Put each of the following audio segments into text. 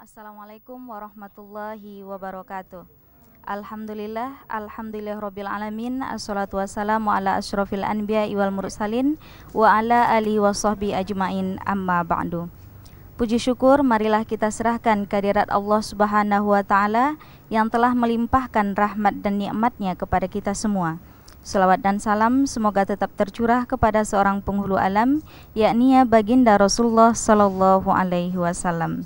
Assalamualaikum warahmatullahi wabarakatuh. Alhamdulillah rabbil alamin. Assalatu wassalamu ala asyrafil anbiya wal mursalin wa ala alihi washabbi ajmain, amma ba'du. Puji syukur marilah kita serahkan kehadirat Allah Subhanahu wa taala yang telah melimpahkan rahmat dan nikmatnya kepada kita semua. Salawat dan salam semoga tetap tercurah kepada seorang penghulu alam, yakni baginda Rasulullah sallallahu alaihi wasallam.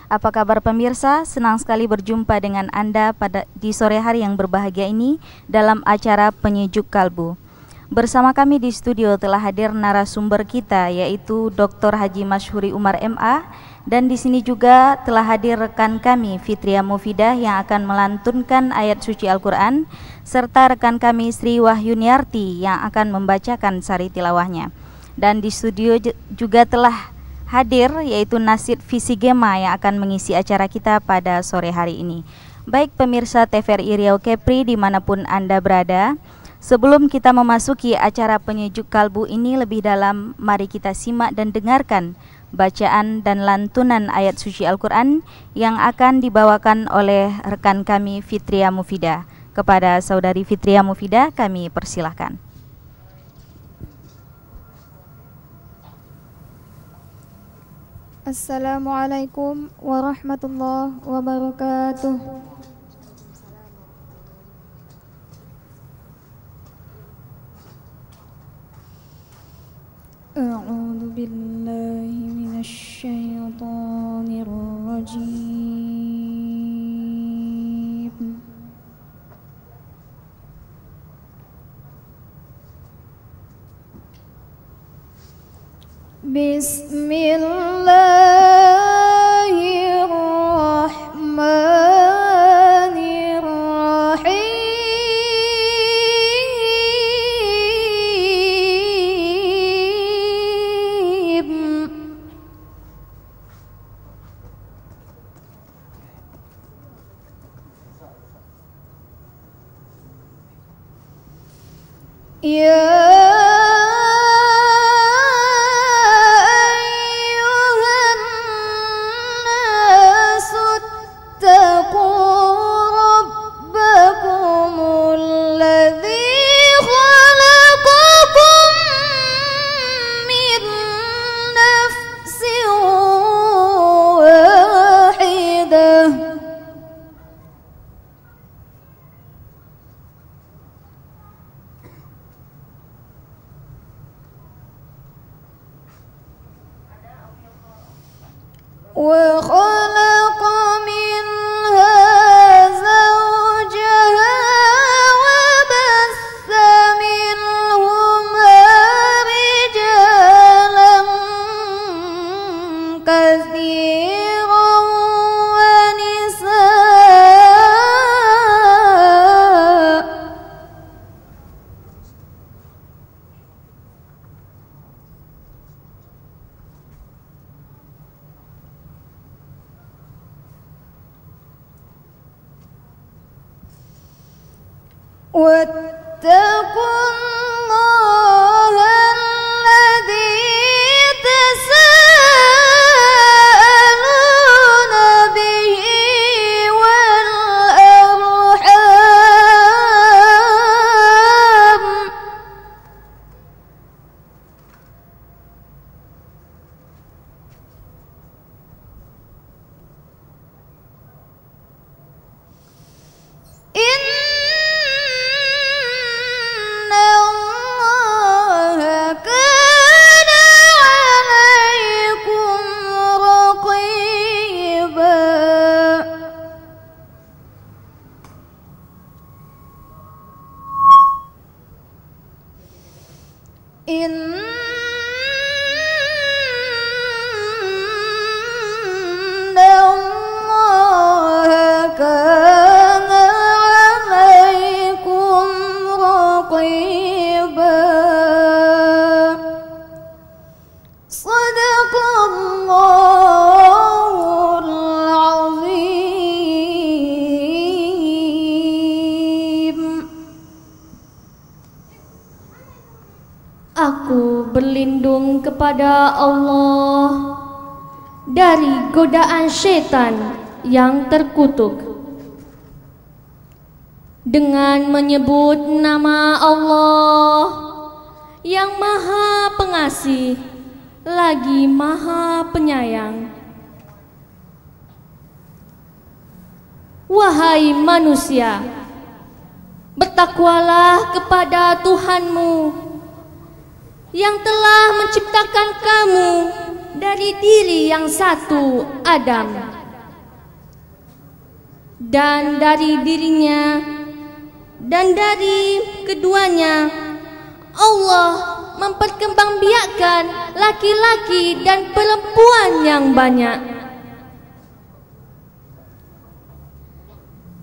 Apa kabar pemirsa? Senang sekali berjumpa dengan Anda di sore hari yang berbahagia ini dalam acara Penyejuk Kalbu. Bersama kami di studio telah hadir narasumber kita, yaitu Dr. Haji Masyhuri Umar MA, dan di sini juga telah hadir rekan kami Fitria Mufidah yang akan melantunkan ayat suci Al-Quran, serta rekan kami Sri Wahyuniarti yang akan membacakan sari tilawahnya. Dan di studio juga telah hadir yaitu Nasid Visigema yang akan mengisi acara kita pada sore hari ini. Baik pemirsa TVRI Riau Kepri dimanapun Anda berada, sebelum kita memasuki acara Penyejuk Kalbu ini lebih dalam, mari kita simak dan dengarkan bacaan dan lantunan ayat suci Al-Quran yang akan dibawakan oleh rekan kami Fitria Mufidah. Kepada saudari Fitria Mufidah kami persilahkan. Assalamualaikum warahmatullahi wabarakatuh. A'udzu billahi minasy syaithanir rajim. Bismillahirrahmanirrahim. Ya وخلق منها زوجها وبث منهما رجالا كثيرا ونساء واتقوا الله الذي تساءلون به والأرحام إن الله كان عليكم رقيبا. صدق الله العظيم. Aku berlindung kepada Allah dari godaan syaitan yang terkutuk. Dengan menyebut nama Allah yang Maha Pengasih lagi Maha Penyayang. Wahai manusia, bertakwalah kepada Tuhanmu yang telah menciptakan kamu dari diri yang satu, Adam, dan dari dirinya dan dari keduanya Allah memperkembangbiakkan laki-laki dan perempuan yang banyak.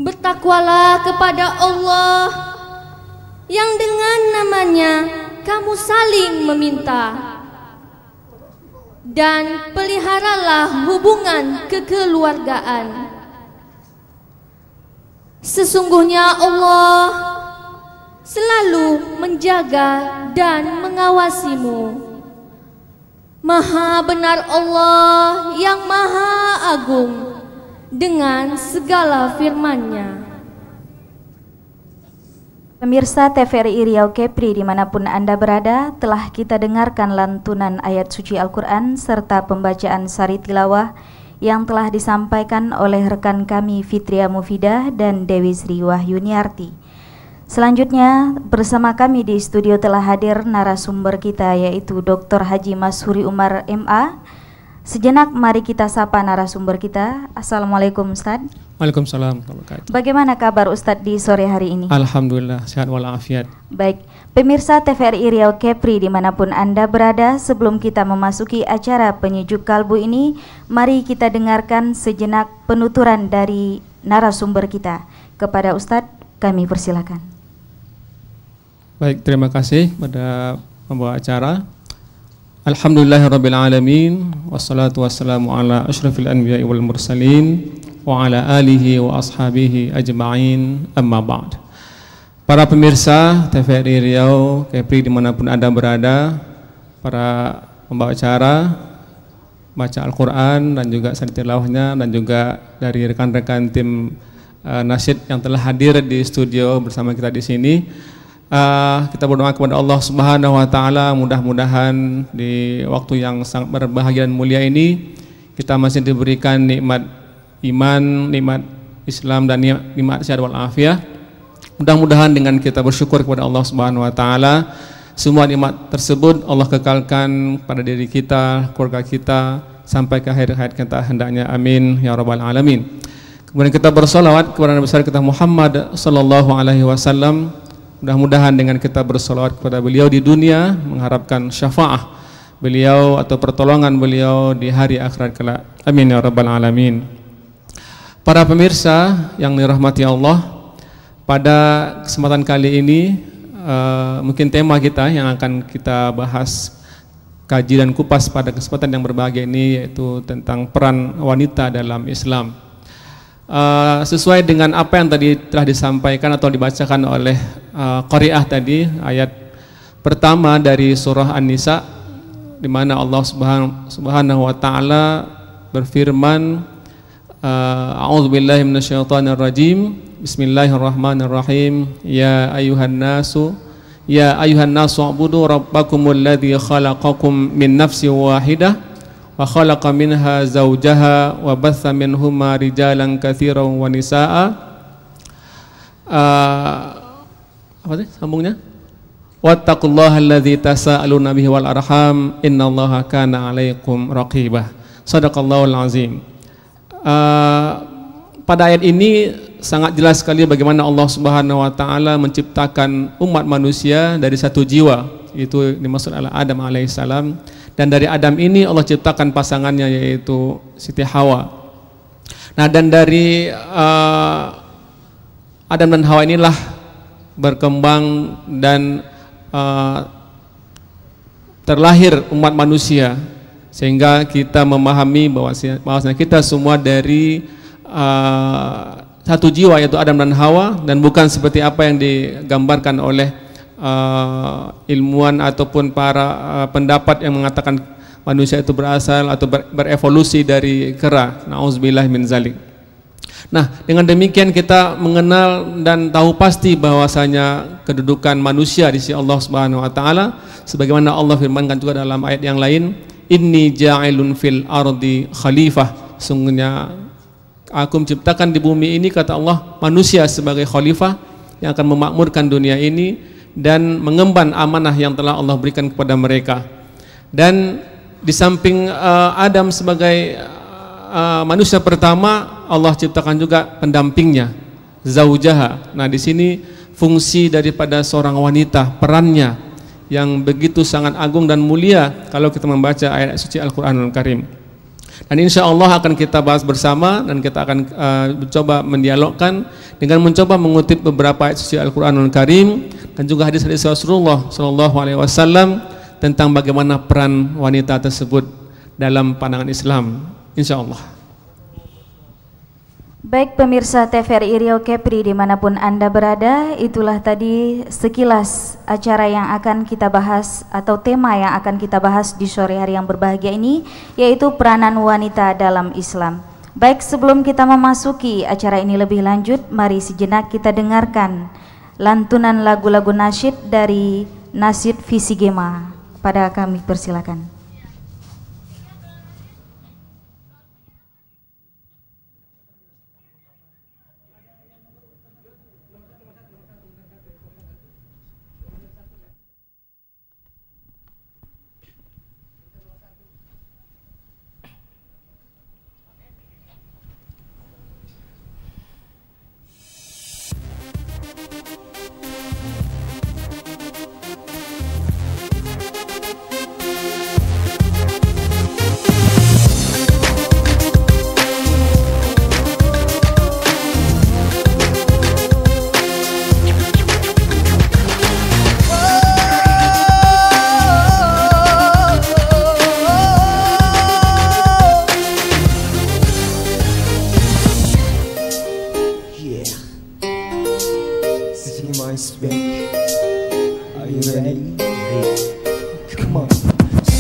Bertakwalah kepada Allah yang dengan namanya kamu saling meminta, dan peliharalah hubungan kekeluargaan. Sesungguhnya Allah selalu menjaga dan mengawasimu. Maha benar Allah yang Maha Agung dengan segala firman-Nya. Pemirsa TVRI Riau Kepri dimanapun Anda berada, telah kita dengarkan lantunan ayat suci Al-Quran serta pembacaan sari tilawah yang telah disampaikan oleh rekan kami Fitria Mufidah dan Dewi Sri Wahyuniarti. Selanjutnya bersama kami di studio telah hadir narasumber kita, yaitu Dr. Haji Mashuri Umar MA. Sejenak mari kita sapa narasumber kita. Assalamualaikum Ustadz. Waalaikumsalam. Bagaimana kabar Ustadz di sore hari ini? Alhamdulillah, sehat walafiat. Baik, pemirsa TVRI Riau Kepri dimanapun Anda berada, sebelum kita memasuki acara penyejuk kalbu ini, mari kita dengarkan sejenak penuturan dari narasumber kita. Kepada Ustadz, kami persilakan. Baik, terima kasih pada pembawa acara. Alhamdulillahirrabbilalamin, wassalatu wassalamu ala ashrafil anbiya'i wal mursalin wa ala alihi wa ashabihi ajma'in, amma ba'd. Para pemirsa TVRI Riau Kepri dimanapun Anda berada, para pembawa acara, baca Al-Quran dan juga sari tilawahnya, dan juga dari rekan-rekan tim nasyid yang telah hadir di studio bersama kita di sini. Kita berdoa kepada Allah Subhanahu wa Ta'ala, mudah-mudahan di waktu yang sangat berbahagia dan mulia ini kita masih diberikan nikmat iman, nikmat Islam, dan nikmat sehat wal afiat. Mudah-mudahan dengan kita bersyukur kepada Allah Subhanahu wa Ta'ala, semua nikmat tersebut Allah kekalkan pada diri kita, keluarga kita sampai ke akhir hayat kita hendaknya. Amin ya rabbal alamin. Kemudian kita bersolawat kepada Nabi besar kita Muhammad sallallahu alaihi wasallam. Mudah-mudahan dengan kita bersolawat kepada beliau di dunia, mengharapkan syafaah beliau atau pertolongan beliau di hari akhirat kelak. Amin ya rabbal alamin. Para pemirsa yang dirahmati Allah, pada kesempatan kali ini mungkin tema kita yang akan kita bahas, kaji dan kupas pada kesempatan yang berbahagia ini, yaitu tentang peran wanita dalam Islam. Sesuai dengan apa yang tadi telah disampaikan atau dibacakan oleh qari'ah tadi, ayat pertama dari surah An-Nisa, di mana Allah Subhanahu wa Ta'ala berfirman, A'udzubillahi minasyaitonirrajim, Bismillahirrahmanirrahim, Ya ayuhan nasu u'budu rabbakumul ladzi khalaqakum min nafsin wahidah wa khalaqa minha zawjaha wa batha minhuma rijalan katsiran wa nisaa. Apa sih sambungnya? Wattaqullaha alladzi tasaaluna bihi wal arham innallaha kana 'alaikum raqibah. Shadaqallahul azim. Pada ayat ini sangat jelas sekali bagaimana Allah Subhanahu wa Ta'ala menciptakan umat manusia dari satu jiwa, itu dimaksud adalah Adam alaihissalam. Dan dari Adam ini Allah ciptakan pasangannya, yaitu Siti Hawa. Nah, dan dari Adam dan Hawa inilah berkembang dan terlahir umat manusia, sehingga kita memahami bahwasanya kita semua dari satu jiwa, yaitu Adam dan Hawa, dan bukan seperti apa yang digambarkan oleh ilmuwan ataupun para pendapat yang mengatakan manusia itu berasal atau berevolusi dari kera. Nauzubillah min zalik. Nah, dengan demikian kita mengenal dan tahu pasti bahwasanya kedudukan manusia di sisi Allah Subhanahu wa taala, sebagaimana Allah firmankan juga dalam ayat yang lain, inni ja'ilun fil ardi khalifah. Sungguhnya aku menciptakan di bumi ini, kata Allah, manusia sebagai khalifah yang akan memakmurkan dunia ini dan mengemban amanah yang telah Allah berikan kepada mereka. Dan di samping Adam sebagai manusia pertama, Allah ciptakan juga pendampingnya, zaujaha. Nah, di sini fungsi daripada seorang wanita, perannya yang begitu sangat agung dan mulia kalau kita membaca ayat suci Al-Qur'anul Karim. Dan insya Allah akan kita bahas bersama, dan kita akan mencoba mendialogkan dengan mencoba mengutip beberapa ayat suci Al-Qur'anul Karim dan juga hadis-hadis Rasulullah SAW tentang bagaimana peran wanita tersebut dalam pandangan Islam, insya Allah. Baik pemirsa TVRI Riau Kepri dimanapun Anda berada, itulah tadi sekilas acara yang akan kita bahas atau tema yang akan kita bahas di sore hari yang berbahagia ini, yaitu peranan wanita dalam Islam. Baik, sebelum kita memasuki acara ini lebih lanjut, mari sejenak kita dengarkan lantunan lagu-lagu nasyid dari Nasyid Visigema. Pada kami persilakan.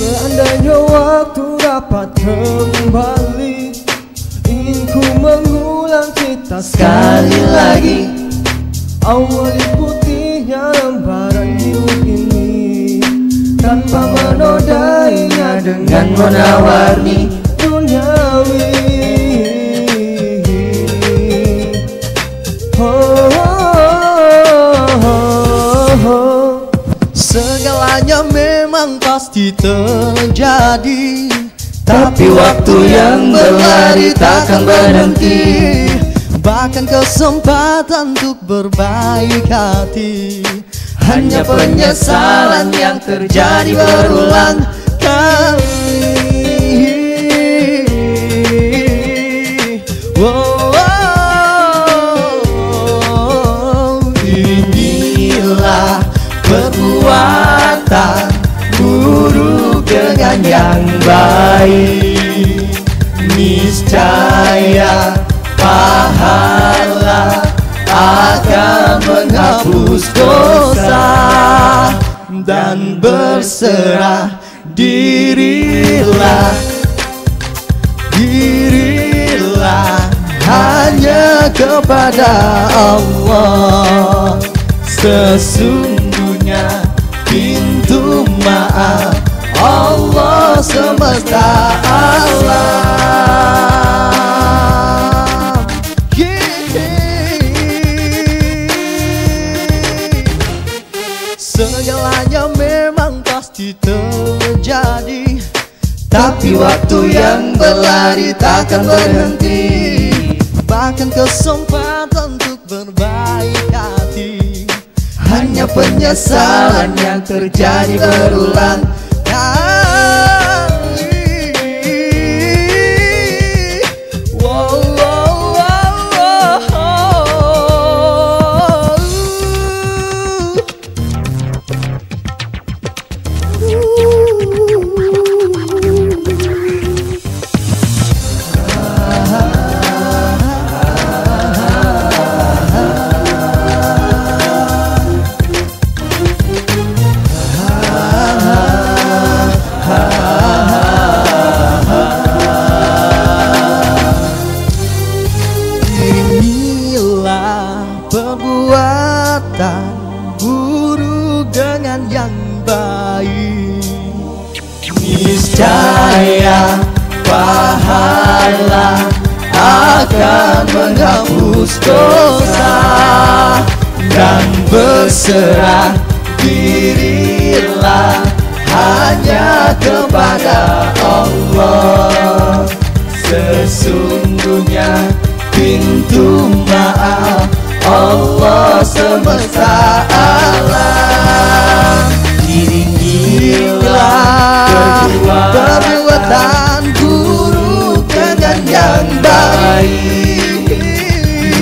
Seandainya waktu dapat kembali, ingin ku mengulang cerita sekali lagi, awali putihnya lembaran hidup ini, tanpa menodainya dengan warna-warni duniawi. Segalanya memang pasti terjadi, tapi waktu yang berlari takkan berhenti. Bahkan kesempatan untuk berbaik hati, hanya penyesalan yang terjadi berulang kali. Inilah perbuatan buruk dengan yang baik, niscaya pahala akan menghapus dosa, dan berserah dirilah hanya kepada Allah. Sesungguhnya pintu maaf Allah semesta alam. Segalanya memang pasti terjadi, tapi waktu yang berlari takkan berhenti. Bahkan kesempatan untuk berbaik hati, hanya penyesalan yang terjadi berulang kali. Wow, wow, wow, pahala akan menghapus dosa, dan berserah dirilah hanya kepada Allah. Sesungguhnya pintu maaf Allah semesta alam. Iringilah perbuatan buruk dengan yang baik,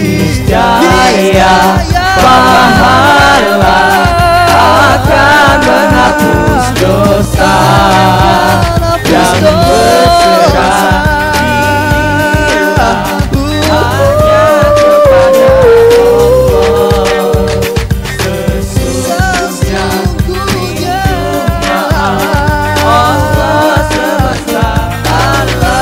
niscaya pahala akan menghapus dosa, dan berserah dirilah hanya kepada Allah. Sesungguhnya Allah semesta alam.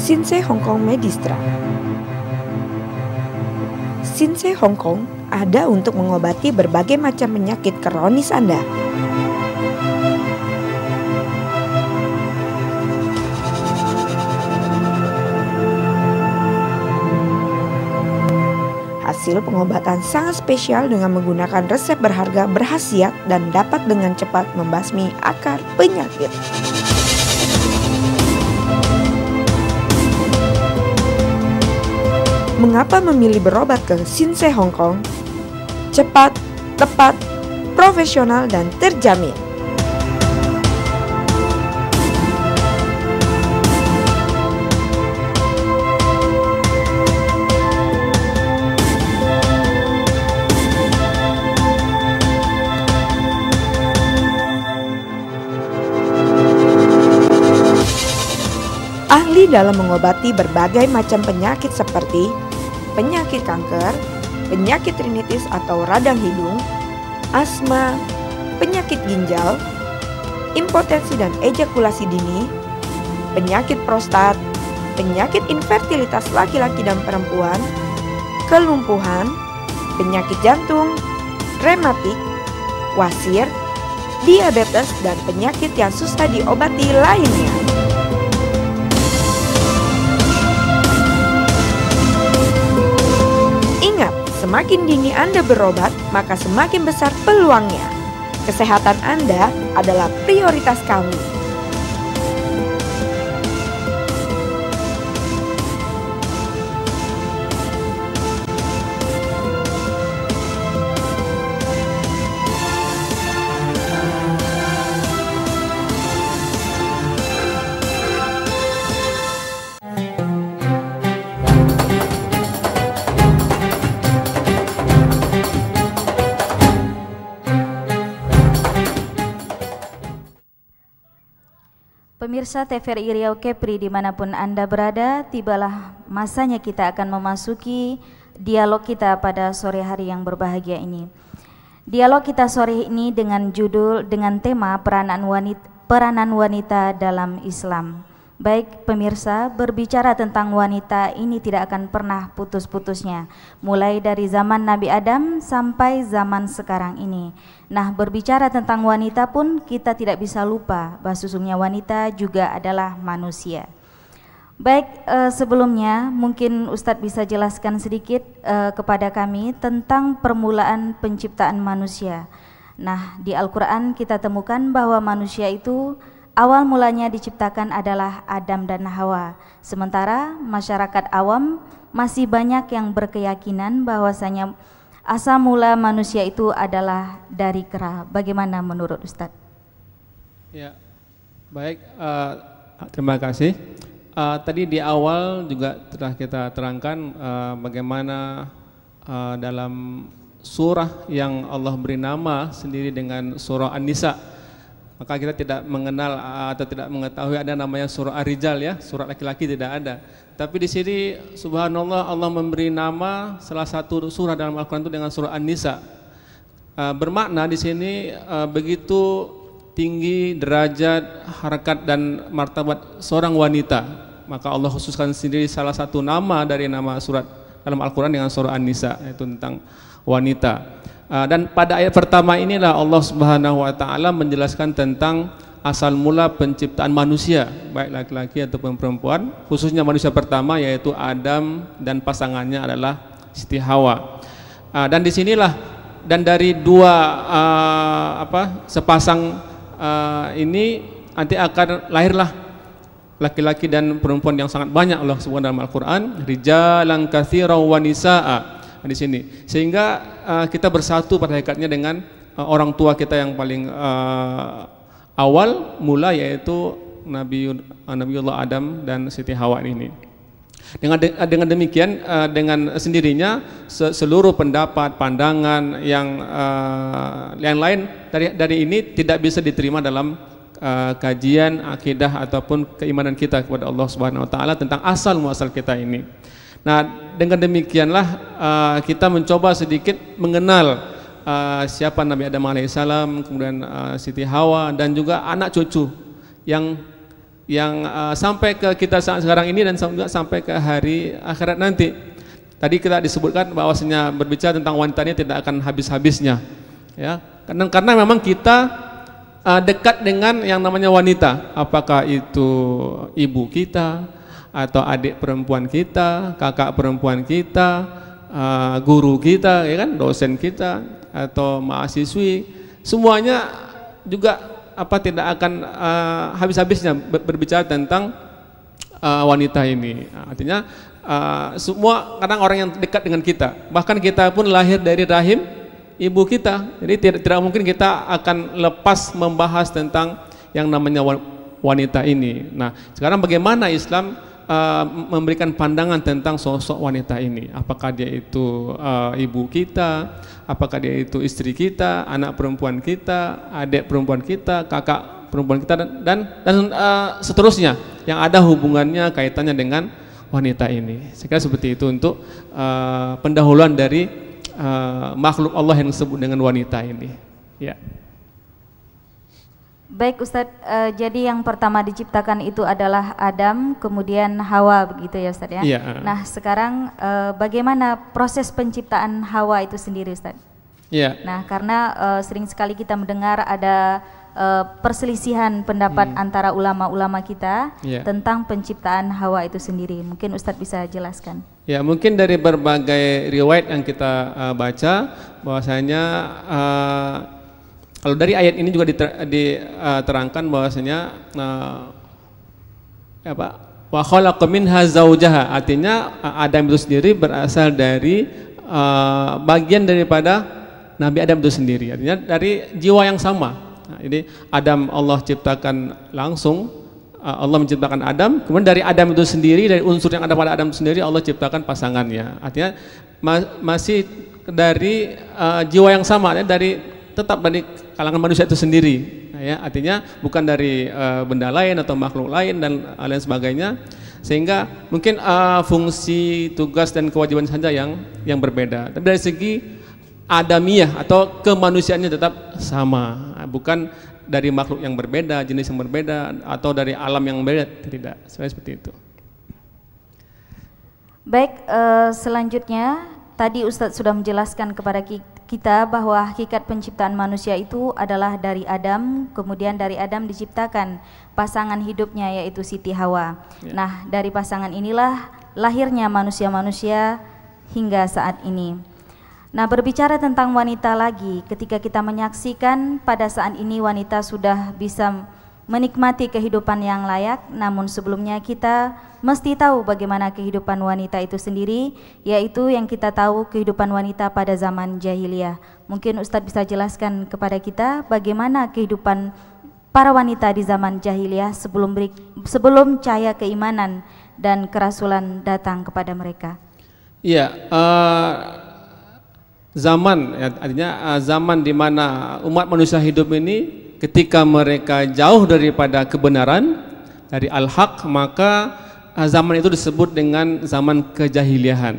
Shinsei Hong Kong Medistra. Shinsei Hong Kong ada untuk mengobati berbagai macam penyakit kronis Anda. Hasil pengobatan sangat spesial dengan menggunakan resep berharga berkhasiat dan dapat dengan cepat membasmi akar penyakit. Mengapa memilih berobat ke Shinsei Hong Kong? Cepat, tepat, profesional, dan terjamin. Ahli dalam mengobati berbagai macam penyakit seperti penyakit kanker, penyakit rinitis atau radang hidung, asma, penyakit ginjal, impotensi dan ejakulasi dini, penyakit prostat, penyakit infertilitas laki-laki dan perempuan, kelumpuhan, penyakit jantung, rematik, wasir, diabetes, dan penyakit yang susah diobati lainnya. Ingat, semakin dini Anda berobat, maka semakin besar peluangnya. Kesehatan Anda adalah prioritas kami. Pemirsa TVRI Riau Kepri dimanapun Anda berada, tibalah masanya kita akan memasuki dialog kita pada sore hari yang berbahagia ini. Dialog kita sore ini dengan tema peranan wanita dalam Islam. Baik pemirsa, berbicara tentang wanita ini tidak akan pernah putus-putusnya, mulai dari zaman Nabi Adam sampai zaman sekarang ini. Nah, berbicara tentang wanita pun kita tidak bisa lupa bahwa sesungguhnya wanita juga adalah manusia. Baik, sebelumnya mungkin Ustadz bisa jelaskan sedikit kepada kami tentang permulaan penciptaan manusia. Nah, di Al-Quran kita temukan bahwa manusia itu awal mulanya diciptakan adalah Adam dan Hawa. Sementara masyarakat awam masih banyak yang berkeyakinan bahwasanya asal mula manusia itu adalah dari kera. Bagaimana menurut Ustadz? Ya, Baik, terima kasih. Tadi di awal juga telah kita terangkan bagaimana dalam surah yang Allah beri nama sendiri dengan surah An-Nisa, maka kita tidak mengenal atau tidak mengetahui ada namanya surah Ar-Rijal ya, surah laki-laki tidak ada. Tapi di sini subhanallah Allah memberi nama salah satu surah dalam Al-Qur'an itu dengan surah An-Nisa. Bermakna di sini begitu tinggi derajat, harkat dan martabat seorang wanita, maka Allah khususkan sendiri salah satu nama dari nama surat dalam Al-Quran dengan surah An-Nisa, yaitu tentang wanita. Dan pada ayat pertama inilah Allah Subhanahu wa taala menjelaskan tentang asal mula penciptaan manusia, baik laki-laki ataupun perempuan, khususnya manusia pertama yaitu Adam dan pasangannya adalah Siti Hawa. Dan disinilah dan dari dua sepasang ini nanti akan lahirlah laki-laki dan perempuan yang sangat banyak Allah sebut dalam Al-Qur'an, rijalan katsiran wa nisaa di sini. Sehingga kita bersatu pada hakikatnya dengan orang tua kita yang paling awal mula yaitu Nabiullah Adam dan Siti Hawa ini. Dengan demikian dengan sendirinya seluruh pendapat, pandangan yang lain dari ini tidak bisa diterima dalam kajian akidah ataupun keimanan kita kepada Allah Subhanahu wa taala tentang asal muasal kita ini. Nah, dengan demikianlah kita mencoba sedikit mengenal siapa Nabi Adam alaihissalam, kemudian Siti Hawa dan juga anak cucu yang sampai ke kita sekarang ini dan juga sampai ke hari akhirat nanti. Tadi kita disebutkan bahwasanya berbicara tentang wanita ini tidak akan habis-habisnya, ya. Karena memang kita dekat dengan yang namanya wanita, apakah itu ibu kita atau adik perempuan kita, kakak perempuan kita, guru kita, ya kan, dosen kita atau mahasiswi, semuanya juga tidak akan habis-habisnya berbicara tentang wanita ini. Artinya semua kadang orang yang dekat dengan kita, bahkan kita pun lahir dari rahim ibu kita. Jadi tidak mungkin kita akan lepas membahas tentang yang namanya wanita ini. Nah, sekarang bagaimana Islam memberikan pandangan tentang sosok wanita ini? Apakah dia itu ibu kita, apakah dia itu istri kita, anak perempuan kita, adik perempuan kita, kakak perempuan kita dan seterusnya yang ada hubungannya kaitannya dengan wanita ini. Saya kira seperti itu untuk pendahuluan dari makhluk Allah yang disebut dengan wanita ini. Ya. Baik Ustadz, jadi yang pertama diciptakan itu adalah Adam, kemudian Hawa, begitu ya Ustadz ya? Iya. Nah sekarang bagaimana proses penciptaan Hawa itu sendiri Ustadz? Iya. Nah karena sering sekali kita mendengar ada perselisihan pendapat antara ulama-ulama kita tentang penciptaan Hawa itu sendiri. Mungkin Ustadz bisa jelaskan? Ya, mungkin dari berbagai riwayat yang kita baca bahwasanya kalau dari ayat ini juga diterangkan bahwasanya wa khalaqa minha zaujaha, artinya Adam itu sendiri berasal dari bagian daripada Nabi Adam itu sendiri, artinya dari jiwa yang sama. Nah, jadi Adam Allah ciptakan langsung, Allah menciptakan Adam, kemudian dari Adam itu sendiri, dari unsur yang ada pada Adam itu sendiri Allah ciptakan pasangannya. Artinya masih dari jiwa yang sama, tetap dari kalangan manusia itu sendiri, ya, artinya bukan dari benda lain atau makhluk lain dan lain sebagainya, sehingga mungkin fungsi, tugas dan kewajiban saja yang berbeda. Tapi dari segi adamiyah atau kemanusiaannya tetap sama, bukan dari makhluk yang berbeda, jenis yang berbeda atau dari alam yang berbeda, tidak. Seperti itu. Baik, selanjutnya tadi Ustadz sudah menjelaskan kepada kita bahwa hakikat penciptaan manusia itu adalah dari Adam, kemudian dari Adam diciptakan pasangan hidupnya yaitu Siti Hawa. Nah, dari pasangan inilah lahirnya manusia-manusia hingga saat ini. Nah, berbicara tentang wanita lagi, ketika kita menyaksikan pada saat ini wanita sudah bisa menikmati kehidupan yang layak, namun sebelumnya kita mesti tahu bagaimana kehidupan wanita itu sendiri, yaitu yang kita tahu kehidupan wanita pada zaman jahiliyah. Mungkin Ustadz bisa jelaskan kepada kita bagaimana kehidupan para wanita di zaman jahiliyah sebelum cahaya keimanan dan kerasulan datang kepada mereka? Iya, zaman ya, artinya zaman di mana umat manusia hidup ini ketika mereka jauh daripada kebenaran, dari al-haq, maka zaman itu disebut dengan zaman kejahiliahan.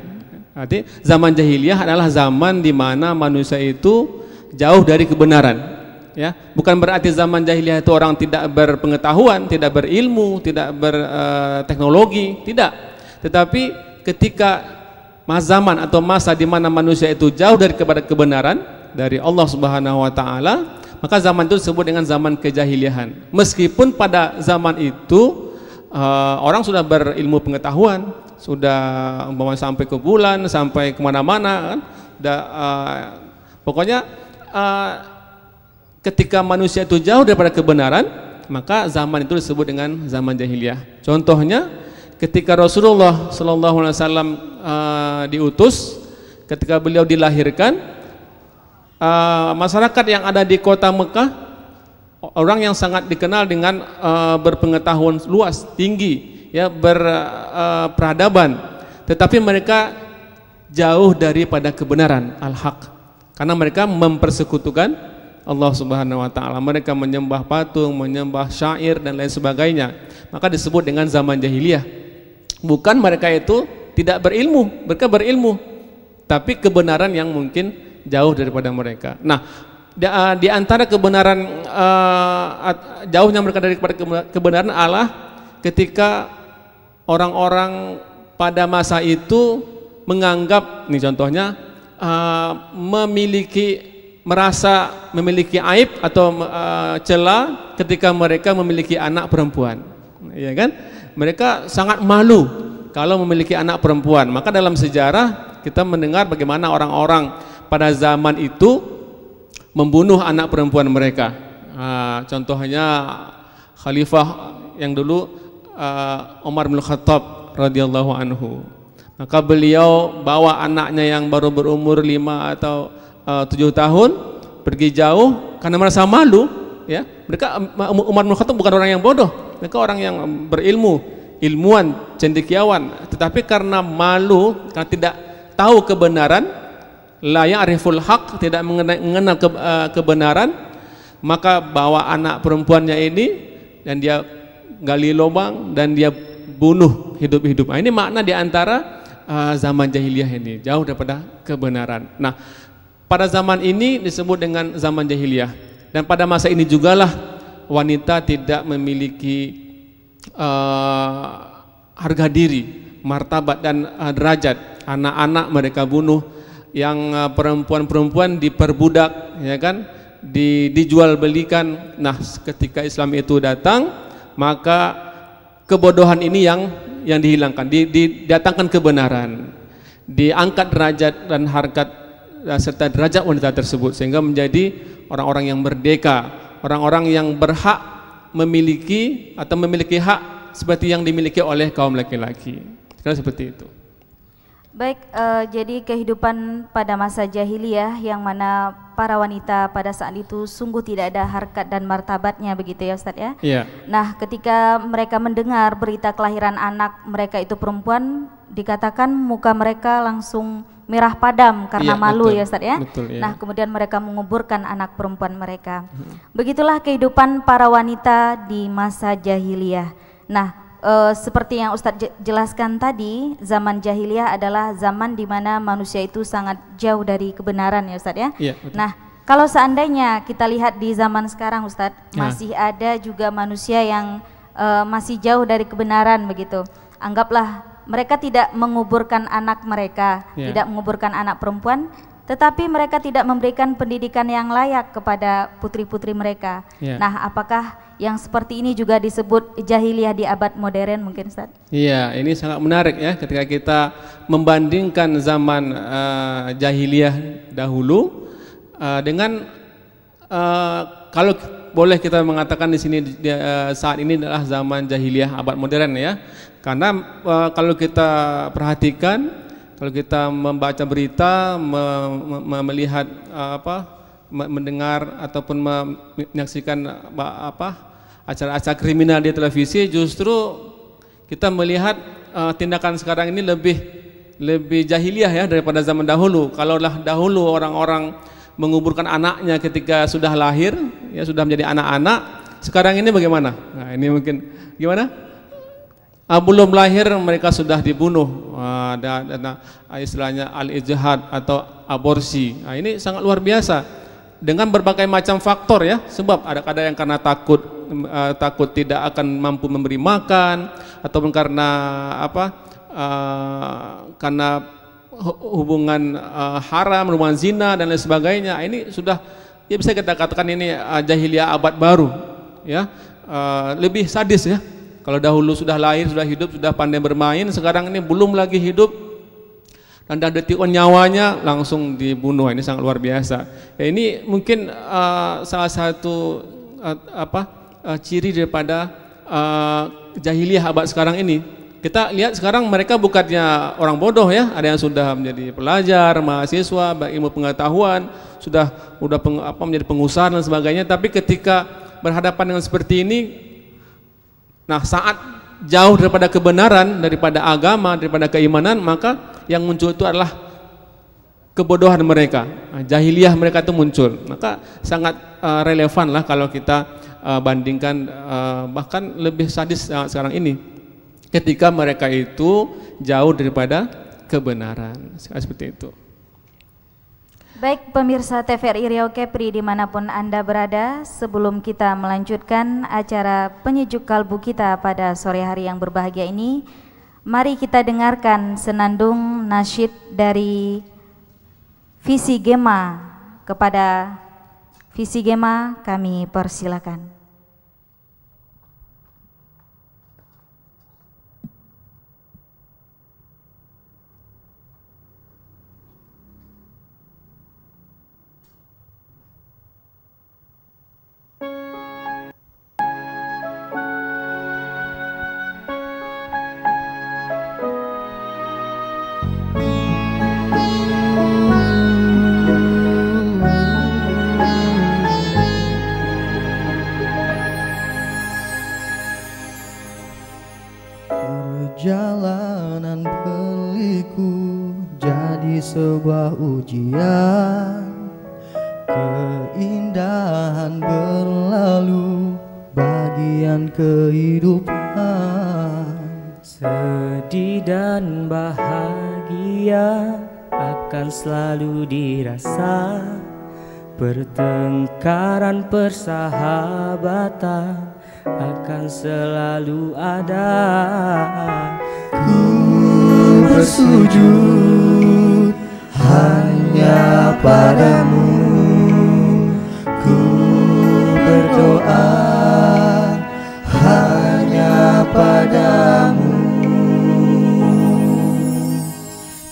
Artinya zaman jahiliyah adalah zaman di mana manusia itu jauh dari kebenaran. Ya, bukan berarti zaman jahiliyah itu orang tidak berpengetahuan, tidak berilmu, tidak berteknologi, tidak. Tetapi ketika zaman atau masa di mana manusia itu jauh dari kebenaran dari Allah Subhanahu wa taala, maka zaman itu disebut dengan zaman kejahiliahan. Meskipun pada zaman itu orang sudah berilmu pengetahuan, sudah umpama sampai ke bulan, sampai kemana-mana kan, pokoknya ketika manusia itu jauh daripada kebenaran, maka zaman itu disebut dengan zaman jahiliyah. Contohnya ketika Rasulullah SAW diutus, ketika beliau dilahirkan, masyarakat yang ada di kota Mekah, orang yang sangat dikenal dengan berpengetahuan luas, tinggi, ya, berperadaban, tetapi mereka jauh daripada kebenaran al-haq, karena mereka mempersekutukan Allah Subhanahu wa taala. Mereka menyembah patung, menyembah syair dan lain sebagainya. Maka disebut dengan zaman jahiliyah. Bukan mereka itu tidak berilmu, mereka berilmu, tapi kebenaran yang mungkin jauh daripada mereka. Nah, di antara kebenaran jauhnya mereka daripada kebenaran adalah ketika orang-orang pada masa itu menganggap, nih contohnya, merasa memiliki aib atau celah ketika mereka memiliki anak perempuan, ya kan? Mereka sangat malu kalau memiliki anak perempuan. Maka dalam sejarah kita mendengar bagaimana orang-orang pada zaman itu membunuh anak perempuan mereka. Contohnya Khalifah yang dulu Umar bin Khattab radhiyallahu anhu. Maka beliau bawa anaknya yang baru berumur 5 atau 7 tahun pergi jauh karena merasa malu, ya. Mereka, Umar bin Khattab bukan orang yang bodoh, mereka orang yang berilmu, ilmuwan, cendekiawan, tetapi karena malu, karena tidak tahu kebenaran, la ya'riful haq, tidak mengenal kebenaran, maka bawa anak perempuannya ini dan dia gali lubang dan dia bunuh hidup-hidup. Nah, ini makna diantara zaman jahiliyah ini, jauh daripada kebenaran. Nah, pada zaman ini disebut dengan zaman jahiliyah, dan pada masa ini jugalah wanita tidak memiliki harga diri, martabat dan derajat. Anak-anak mereka bunuh, yang perempuan-perempuan diperbudak, ya kan, dijual belikan. Nah, ketika Islam itu datang, maka kebodohan ini yang dihilangkan, didatangkan kebenaran, diangkat derajat dan harkat serta derajat wanita tersebut, sehingga menjadi orang-orang yang merdeka, orang-orang yang berhak memiliki atau memiliki hak seperti yang dimiliki oleh kaum laki-laki. Karena seperti itu. Baik, jadi kehidupan pada masa jahiliyah yang mana para wanita pada saat itu sungguh tidak ada harkat dan martabatnya, begitu ya Ustadz ya? Iya. Nah, ketika mereka mendengar berita kelahiran anak mereka itu perempuan, dikatakan muka mereka langsung merah padam karena malu, betul, ya Ustadz ya? Betul, ya. Nah, kemudian mereka menguburkan anak perempuan mereka. Begitulah kehidupan para wanita di masa jahiliyah. Nah, seperti yang Ustadz jelaskan tadi, zaman jahiliyah adalah zaman di mana manusia itu sangat jauh dari kebenaran, ya Ustadz ya? Iya, betul. Nah, kalau seandainya kita lihat di zaman sekarang Ustadz, masih ada juga manusia yang masih jauh dari kebenaran begitu. Anggaplah mereka tidak menguburkan anak mereka, tidak menguburkan anak perempuan, tetapi mereka tidak memberikan pendidikan yang layak kepada putri-putri mereka. Nah, apakah yang seperti ini juga disebut jahiliyah di abad modern mungkin, Ustaz? Iya, ini sangat menarik ya, ketika kita membandingkan zaman jahiliyah dahulu dengan kalau boleh kita mengatakan di sini saat ini adalah zaman jahiliyah abad modern ya. Karena kalau kita perhatikan, kalau kita membaca berita, melihat mendengar ataupun menyaksikan acara-acara kriminal di televisi, justru kita melihat tindakan sekarang ini lebih jahiliyah ya daripada zaman dahulu. Kalaulah dahulu orang-orang menguburkan anaknya ketika sudah lahir, ya sudah menjadi anak-anak, sekarang ini bagaimana? Nah, ini mungkin gimana? Belum lahir mereka sudah dibunuh, dan istilahnya al-ijhad atau aborsi. Nah, ini sangat luar biasa dengan berbagai macam faktor ya, sebab ada yang karena takut tidak akan mampu memberi makan, ataupun karena karena hubungan haram, hubungan zina dan lain sebagainya. Ini sudah ya bisa kita katakan ini jahiliyah abad baru ya, lebih sadis ya. Kalau dahulu sudah lahir, sudah hidup, sudah pandai bermain, sekarang ini belum lagi hidup dan detikkan nyawanya langsung dibunuh. Ini sangat luar biasa ya. Ini mungkin salah satu ciri daripada jahiliyah abad sekarang ini. Kita lihat sekarang mereka bukannya orang bodoh ya, ada yang sudah menjadi pelajar, mahasiswa, ilmu pengetahuan, sudah menjadi pengusaha dan sebagainya, tapi ketika berhadapan dengan seperti ini, nah saat jauh daripada kebenaran, daripada agama, daripada keimanan, maka yang muncul itu adalah kebodohan mereka, jahiliyah mereka itu muncul. Maka sangat relevan lah kalau kita bandingkan, bahkan lebih sadis sekarang ini ketika mereka itu jauh daripada kebenaran, seperti itu. Baik pemirsa TVRI Riau Kepri dimanapun Anda berada, sebelum kita melanjutkan acara penyejuk kalbu kita pada sore hari yang berbahagia ini, mari kita dengarkan senandung nasyid dari Visi Gema. Kepada Visi Gema kami persilakan. Perjalanan peliku jadi sebuah ujian, keindahan berlalu bagian kehidupan. Sedih dan bahagia akan selalu dirasa, pertengkaran persahabatan akan selalu ada. Ku bersujud hanya padamu, ku berdoa hanya padamu.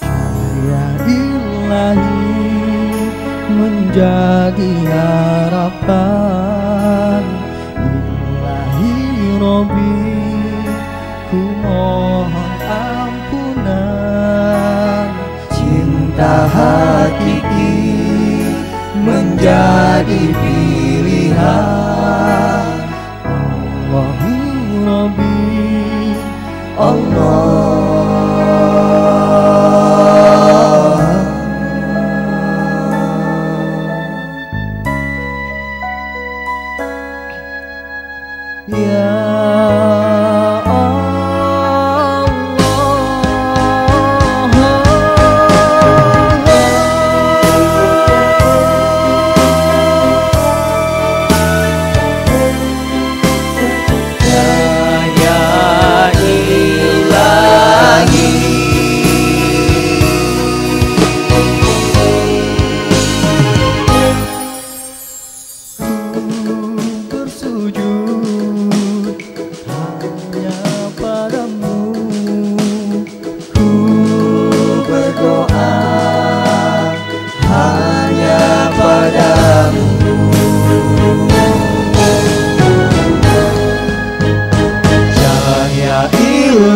Cahaya ilahi menjadi harapan. Robi, ku mohon ampunan. Cinta hakiki menjadi pilihan. Allahu Rabbi, Allah.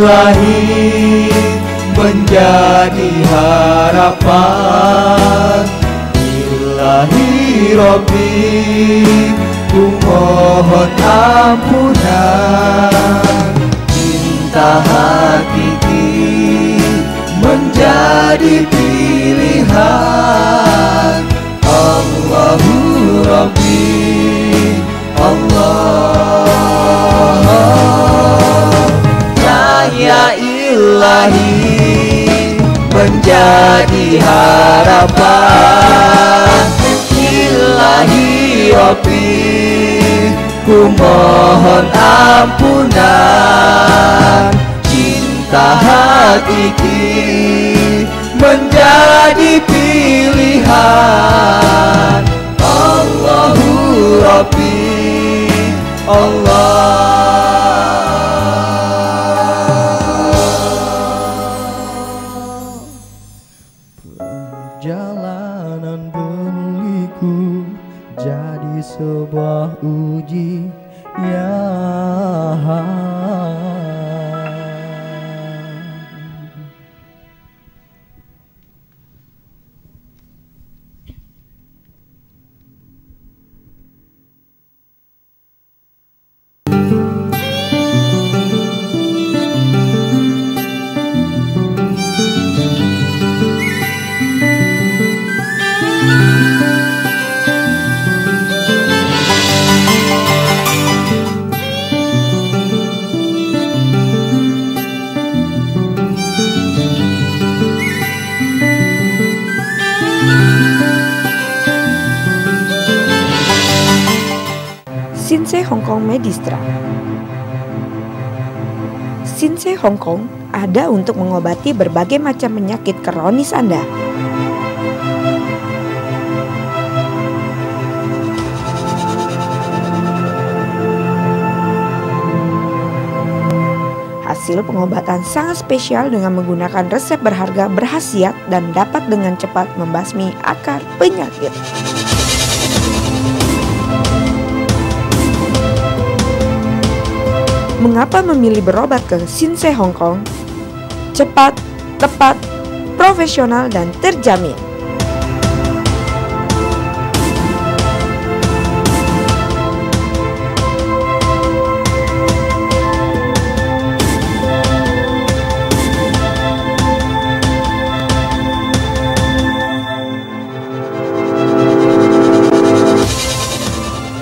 Ilahi menjadi harapan. Bila Ilahi Rabbi, ku mohon ampunan. Cinta hakiki menjadi pilihan. Allahu Rabbi, Allah. Ya Ilahi menjadi harapan. Ilahi Rabbi, ku mohon ampunan. Cinta hakiki menjadi pilihan. Allahu Rabbi, Allah. Perjalanan berliku jadi sebuah ujian. Shinsei Hong Kong Medistra. Shinsei Hong Kong ada untuk mengobati berbagai macam penyakit kronis Anda. Hasil pengobatan sangat spesial dengan menggunakan resep berharga berkhasiat dan dapat dengan cepat membasmi akar penyakit. Mengapa memilih berobat ke Shinsei Hong Kong? Cepat, tepat, profesional, dan terjamin.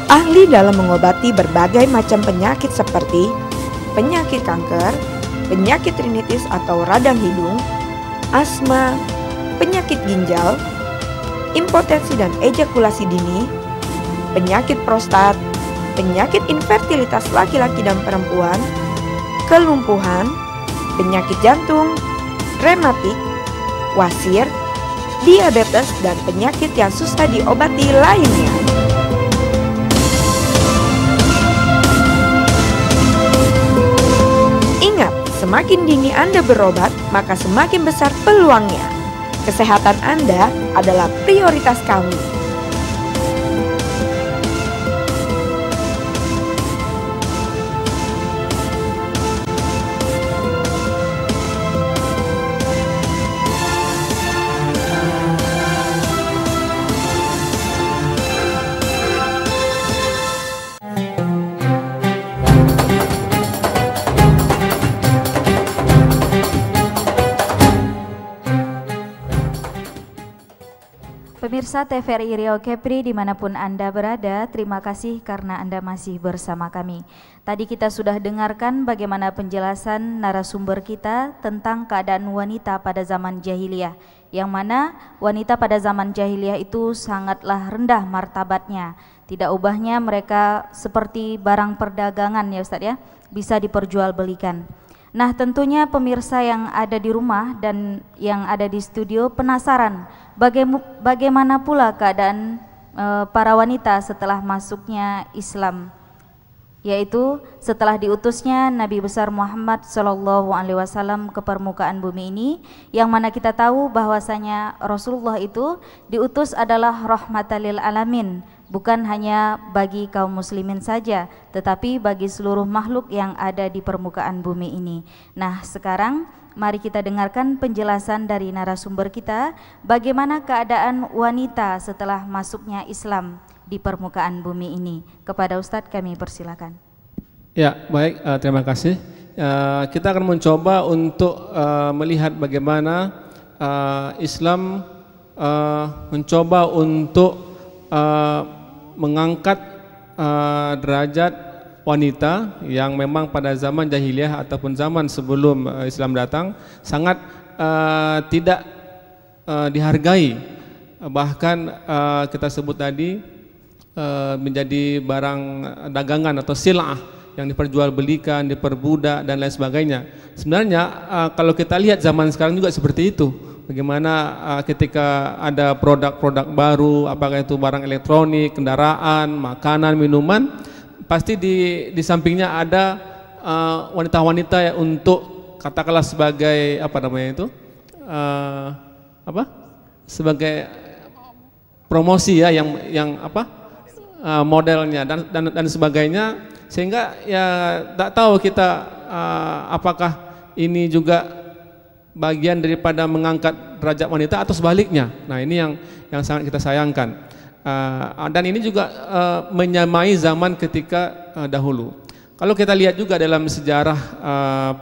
Ahli dalam mengobati berbagai macam penyakit seperti penyakit kanker, penyakit rinitis atau radang hidung, asma, penyakit ginjal, impotensi dan ejakulasi dini, penyakit prostat, penyakit infertilitas laki-laki dan perempuan, kelumpuhan, penyakit jantung, rematik, wasir, diabetes, dan penyakit yang susah diobati lainnya. Semakin dini Anda berobat, maka semakin besar peluangnya. Kesehatan Anda adalah prioritas kami. Pemirsa TVRI Riau Kepri dimanapun Anda berada, terima kasih karena Anda masih bersama kami. Tadi kita sudah dengarkan bagaimana penjelasan narasumber kita tentang keadaan wanita pada zaman jahiliyah, yang mana wanita pada zaman jahiliyah itu sangatlah rendah martabatnya. Tidak ubahnya mereka seperti barang perdagangan ya Ustadz ya, bisa diperjualbelikan. Nah tentunya pemirsa yang ada di rumah dan yang ada di studio penasaran bagaimana pula keadaan para wanita setelah masuknya Islam, yaitu setelah diutusnya Nabi besar Muhammad SAW ke permukaan bumi ini, yang mana kita tahu bahwasanya Rasulullah itu diutus adalah rahmatan lil alamin, bukan hanya bagi kaum muslimin saja, tetapi bagi seluruh makhluk yang ada di permukaan bumi ini. Nah, sekarang mari kita dengarkan penjelasan dari narasumber kita, bagaimana keadaan wanita setelah masuknya Islam di permukaan bumi ini. Kepada Ustadz kami persilakan. Ya, baik, terima kasih. Kita akan mencoba untuk melihat bagaimana Islam mencoba untuk mengangkat derajat wanita yang memang pada zaman jahiliyah ataupun zaman sebelum Islam datang sangat tidak dihargai, bahkan kita sebut tadi menjadi barang dagangan atau sil'ah yang diperjualbelikan, diperbudak dan lain sebagainya. Sebenarnya kalau kita lihat zaman sekarang juga seperti itu. Bagaimana ketika ada produk-produk baru, apakah itu barang elektronik, kendaraan, makanan, minuman, pasti di sampingnya ada wanita-wanita ya, untuk katakanlah sebagai apa namanya itu, sebagai promosi ya, yang apa, modelnya dan sebagainya, sehingga ya tak tahu kita apakah ini juga bagian daripada mengangkat derajat wanita atau sebaliknya. Nah, ini yang sangat kita sayangkan. Dan ini juga menyamai zaman ketika dahulu. Kalau kita lihat juga dalam sejarah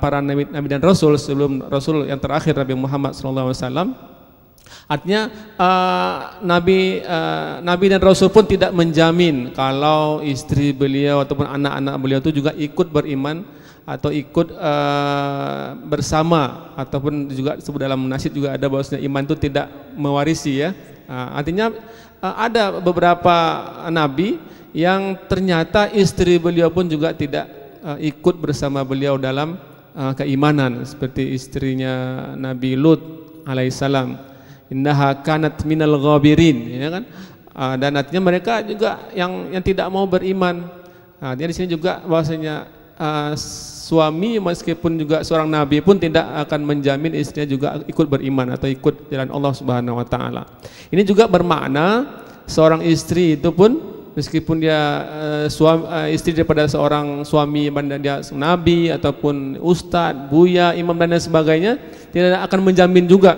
para nabi dan rasul sebelum Rasul yang terakhir Nabi Muhammad SAW, artinya nabi dan rasul pun tidak menjamin kalau istri beliau ataupun anak-anak beliau itu juga ikut beriman atau ikut bersama, ataupun juga disebut dalam nasyid juga ada bahwasanya iman itu tidak mewarisi ya. Artinya ada beberapa nabi yang ternyata istri beliau pun juga tidak ikut bersama beliau dalam keimanan, seperti istrinya Nabi Lut alaihissalam, innaha kanat minal ghabirin, ya kan? Dan artinya mereka juga yang tidak mau beriman. Artinya di sini juga bahwasanya suami meskipun juga seorang nabi pun tidak akan menjamin istrinya juga ikut beriman atau ikut jalan Allah Subhanahu wa taala. Ini juga bermakna seorang istri itu pun meskipun dia istri daripada seorang suami, dia nabi ataupun ustadz, buya, imam dan lain sebagainya, tidak akan menjamin juga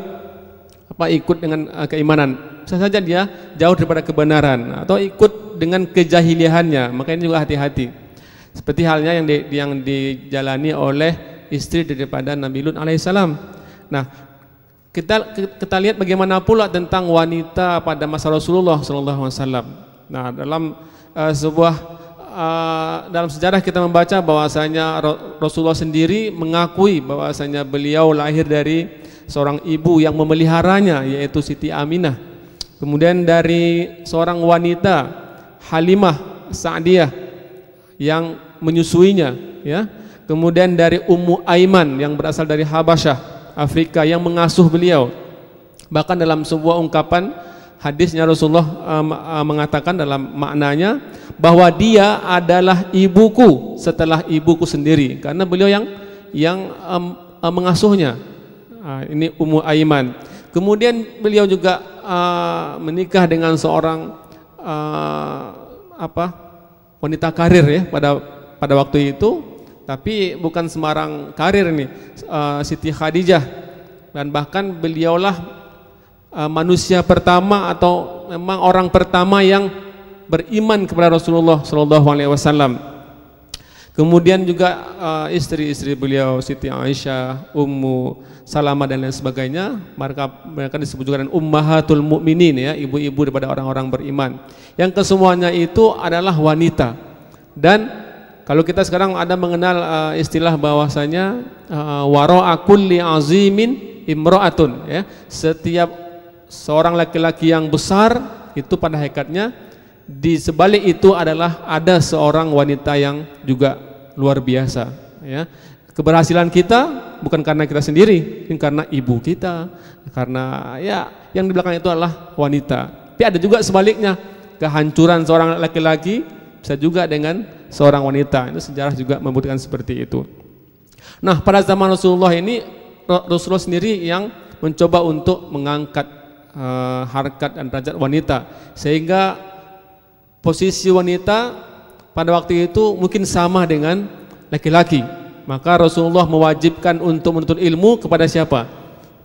ikut dengan keimanan. Bisa saja dia jauh daripada kebenaran atau ikut dengan kejahiliahannya. Makanya juga hati-hati. Seperti halnya yang dijalani oleh istri daripada Nabi Lut alaihissalam. Nah, kita lihat bagaimana pula tentang wanita pada masa Rasulullah SAW. Nah, dalam sejarah kita membaca bahwasanya Rasulullah sendiri mengakui bahwasanya beliau lahir dari seorang ibu yang memeliharanya, yaitu Siti Aminah. Kemudian dari seorang wanita Halimah Sa'diyah yang menyusuinya, ya. Kemudian dari Ummu Aiman yang berasal dari Habasyah, Afrika, yang mengasuh beliau. Bahkan dalam sebuah ungkapan hadisnya Rasulullah mengatakan dalam maknanya bahwa dia adalah ibuku setelah ibuku sendiri, karena beliau yang mengasuhnya. Ini Ummu Aiman. Kemudian beliau juga menikah dengan seorang wanita karir ya pada waktu itu, tapi bukan sembarang karir ini, Siti Khadijah, dan bahkan beliaulah manusia pertama atau memang orang pertama yang beriman kepada Rasulullah SAW. Kemudian juga istri-istri beliau, Siti Aisyah, Ummu Salamah dan lain sebagainya, mereka disebut juga dengan Ummahatul Mukminin, ya, ibu-ibu daripada orang-orang beriman. Yang kesemuanya itu adalah wanita. Dan kalau kita sekarang ada mengenal istilah bahwasanya wara'a kulli azimin imra'atun, ya, setiap seorang laki-laki yang besar itu pada hakikatnya di sebalik itu adalah ada seorang wanita yang juga luar biasa, ya. Keberhasilan kita bukan karena kita sendiri, ini karena ibu kita, karena ya yang di belakang itu adalah wanita. Tapi ada juga sebaliknya, kehancuran seorang laki-laki bisa juga dengan seorang wanita. Itu sejarah juga membuktikan seperti itu. Nah, pada zaman Rasulullah ini, Rasulullah sendiri yang mencoba untuk mengangkat harkat dan derajat wanita, sehingga posisi wanita pada waktu itu mungkin sama dengan laki-laki. Maka Rasulullah mewajibkan untuk menuntut ilmu kepada siapa?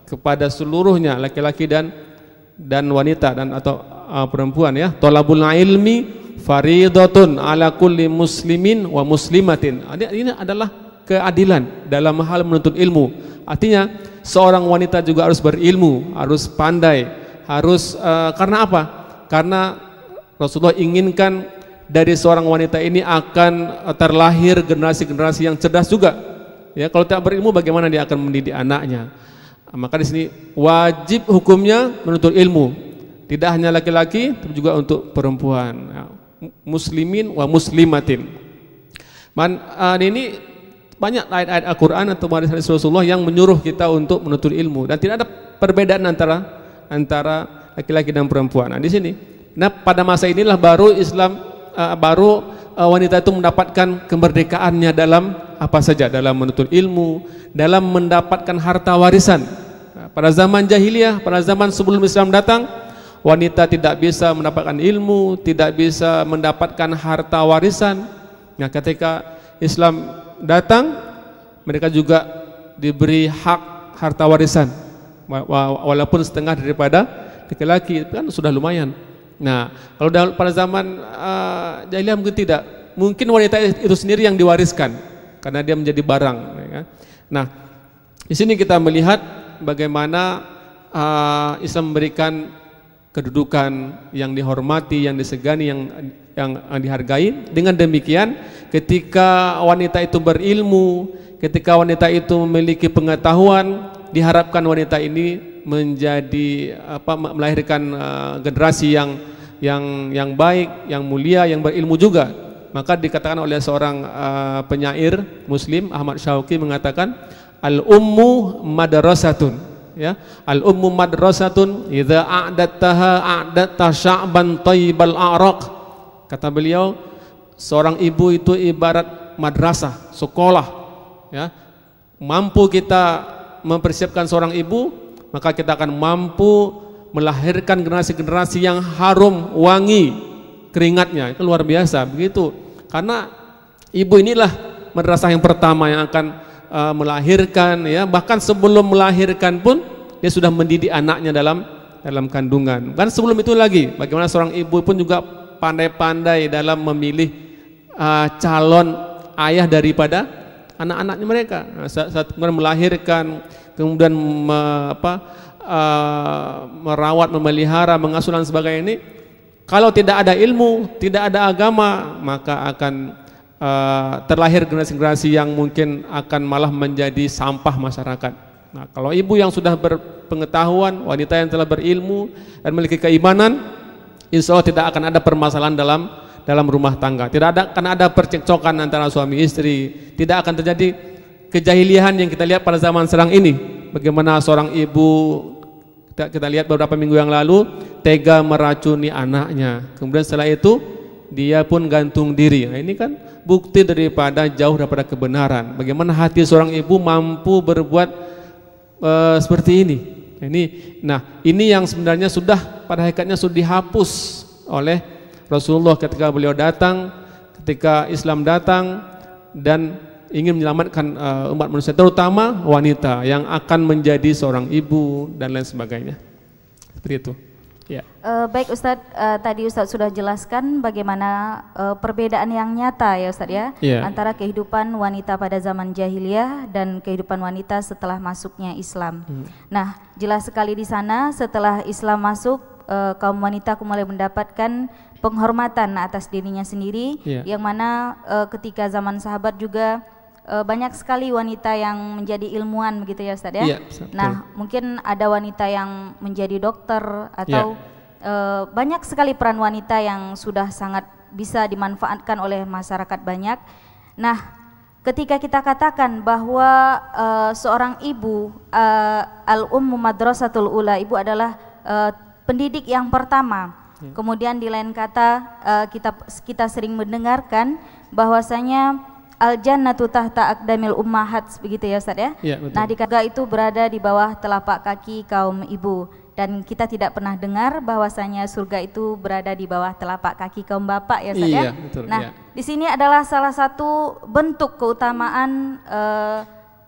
Kepada seluruhnya, laki-laki dan wanita dan atau perempuan ya. Thalabul ilmi faridatun ala kulli muslimin wa muslimatin. Ini adalah keadilan dalam hal menuntut ilmu. Artinya seorang wanita juga harus berilmu, harus pandai, harus karena apa? Karena Rasulullah inginkan dari seorang wanita ini akan terlahir generasi-generasi yang cerdas juga. Ya, kalau tidak berilmu bagaimana dia akan mendidik anaknya? Maka di sini wajib hukumnya menuntut ilmu, tidak hanya laki-laki tapi juga untuk perempuan, ya. Muslimin wa muslimatin. Ini banyak ayat-ayat Al-Quran atau hadis Rasulullah yang menyuruh kita untuk menuntut ilmu, dan tidak ada perbedaan antara laki-laki dan perempuan. Nah, di sini, nah pada masa inilah baru Islam, wanita itu mendapatkan kemerdekaannya dalam apa saja, dalam menuntut ilmu, dalam mendapatkan harta warisan. Pada zaman jahiliyah, pada zaman sebelum Islam datang, wanita tidak bisa mendapatkan ilmu, tidak bisa mendapatkan harta warisan. Nah, ketika Islam datang, mereka juga diberi hak harta warisan, walaupun setengah daripada laki-laki, kan sudah lumayan. Nah, kalau pada zaman jahiliyah mungkin tidak, mungkin wanita itu sendiri yang diwariskan karena dia menjadi barang. Ya kan? Nah, di sini kita melihat bagaimana Islam memberikan kedudukan yang dihormati, yang disegani, yang dihargai. Dengan demikian, ketika wanita itu berilmu, ketika wanita itu memiliki pengetahuan, diharapkan wanita ini menjadi melahirkan generasi yang baik, yang mulia, yang berilmu juga. Maka dikatakan oleh seorang penyair Muslim, Ahmad Syauqi, mengatakan al-ummu madrasatun, ya, al-ummu madrasatun idza a'dattaha a'datta sya'ban thayyibal a'raq. Kata beliau, seorang ibu itu ibarat madrasah, sekolah, ya. Mampu kita mempersiapkan seorang ibu, maka kita akan mampu melahirkan generasi-generasi yang harum, wangi keringatnya. Itu luar biasa begitu. Karena ibu inilah madrasah yang pertama yang akan melahirkan, ya. Bahkan sebelum melahirkan pun dia sudah mendidik anaknya dalam kandungan. Dan sebelum itu lagi, bagaimana seorang ibu pun juga pandai-pandai dalam memilih calon ayah daripada anak-anaknya mereka. Nah, saat kemudian melahirkan, kemudian merawat, memelihara, mengasuh dan sebagainya ini, kalau tidak ada ilmu, tidak ada agama, maka akan terlahir generasi-generasi yang mungkin akan malah menjadi sampah masyarakat. Nah, kalau ibu yang sudah berpengetahuan, wanita yang telah berilmu dan memiliki keimanan, insya Allah tidak akan ada permasalahan dalam rumah tangga, tidak akan ada percekcokan antara suami istri, tidak akan terjadi kejahilian yang kita lihat pada zaman sekarang ini. Bagaimana seorang ibu, kita lihat beberapa minggu yang lalu, tega meracuni anaknya, kemudian setelah itu dia pun gantung diri. Nah, ini kan bukti daripada jauh daripada kebenaran. Bagaimana hati seorang ibu mampu berbuat seperti ini. Ini yang sebenarnya sudah pada hakikatnya sudah dihapus oleh Rasulullah ketika beliau datang, ketika Islam datang dan ingin menyelamatkan umat manusia, terutama wanita yang akan menjadi seorang ibu dan lain sebagainya. Seperti itu. Ya. Baik Ustadz, tadi Ustadz sudah jelaskan bagaimana perbedaan yang nyata ya Ustadz ya, antara kehidupan wanita pada zaman jahiliyah dan kehidupan wanita setelah masuknya Islam. Nah, jelas sekali di sana setelah Islam masuk, kaum wanita mulai mendapatkan penghormatan atas dirinya sendiri, yang mana ketika zaman sahabat juga banyak sekali wanita yang menjadi ilmuwan begitu ya Ustadz ya. Nah, mungkin ada wanita yang menjadi dokter atau banyak sekali peran wanita yang sudah sangat bisa dimanfaatkan oleh masyarakat banyak. Nah, ketika kita katakan bahwa seorang ibu al-ummu madrasatul ula, ibu adalah pendidik yang pertama. Kemudian di lain kata kita sering mendengarkan bahwasanya al-jannatu tahta aqdamil ummahat, begitu ya Ustaz ya? Ya, betul. Nah, di surga itu berada di bawah telapak kaki kaum ibu, dan kita tidak pernah dengar bahwasanya surga itu berada di bawah telapak kaki kaum bapak ya Ustaz ya? Iya, betul. Nah, Iya. di sini adalah salah satu bentuk keutamaan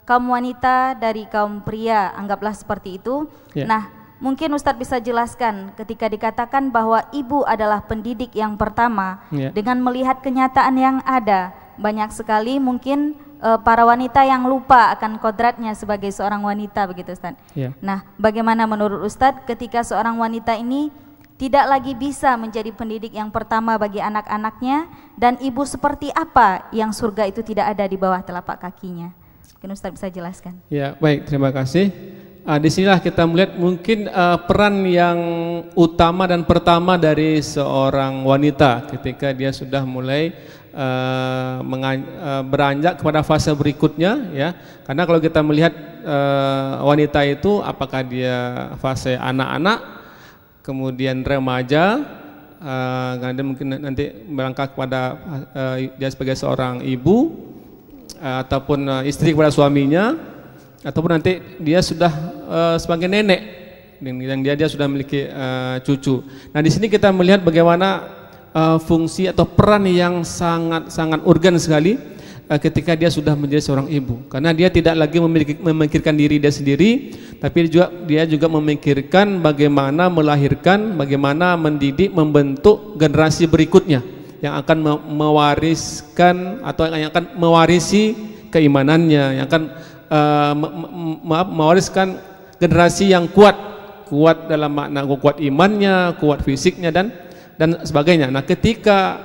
kaum wanita dari kaum pria, anggaplah seperti itu. Ya. Nah, mungkin Ustadz bisa jelaskan ketika dikatakan bahwa ibu adalah pendidik yang pertama, Ya. dengan melihat kenyataan yang ada, banyak sekali mungkin para wanita yang lupa akan kodratnya sebagai seorang wanita, begitu Ustadz. Ya. Nah, bagaimana menurut Ustadz ketika seorang wanita ini tidak lagi bisa menjadi pendidik yang pertama bagi anak-anaknya, dan ibu seperti apa yang surga itu tidak ada di bawah telapak kakinya? Mungkin Ustadz bisa jelaskan. Ya, baik, terima kasih. Disinilah kita melihat mungkin peran yang utama dan pertama dari seorang wanita ketika dia sudah mulai beranjak kepada fase berikutnya, ya. Karena kalau kita melihat wanita itu, apakah dia fase anak-anak, kemudian remaja, kemudian mungkin nanti berangkat kepada dia sebagai seorang ibu, ataupun istri kepada suaminya, ataupun nanti dia sudah sebagai nenek yang dia sudah memiliki cucu. Nah, di sini kita melihat bagaimana fungsi atau peran yang sangat urgen sekali ketika dia sudah menjadi seorang ibu, karena dia tidak lagi memikirkan diri dia sendiri, tapi dia juga memikirkan bagaimana melahirkan, bagaimana mendidik, membentuk generasi berikutnya yang akan mewariskan atau yang akan mewarisi keimanannya, yang akan mewariskan generasi yang kuat dalam makna kuat imannya, kuat fisiknya dan sebagainya. Nah, ketika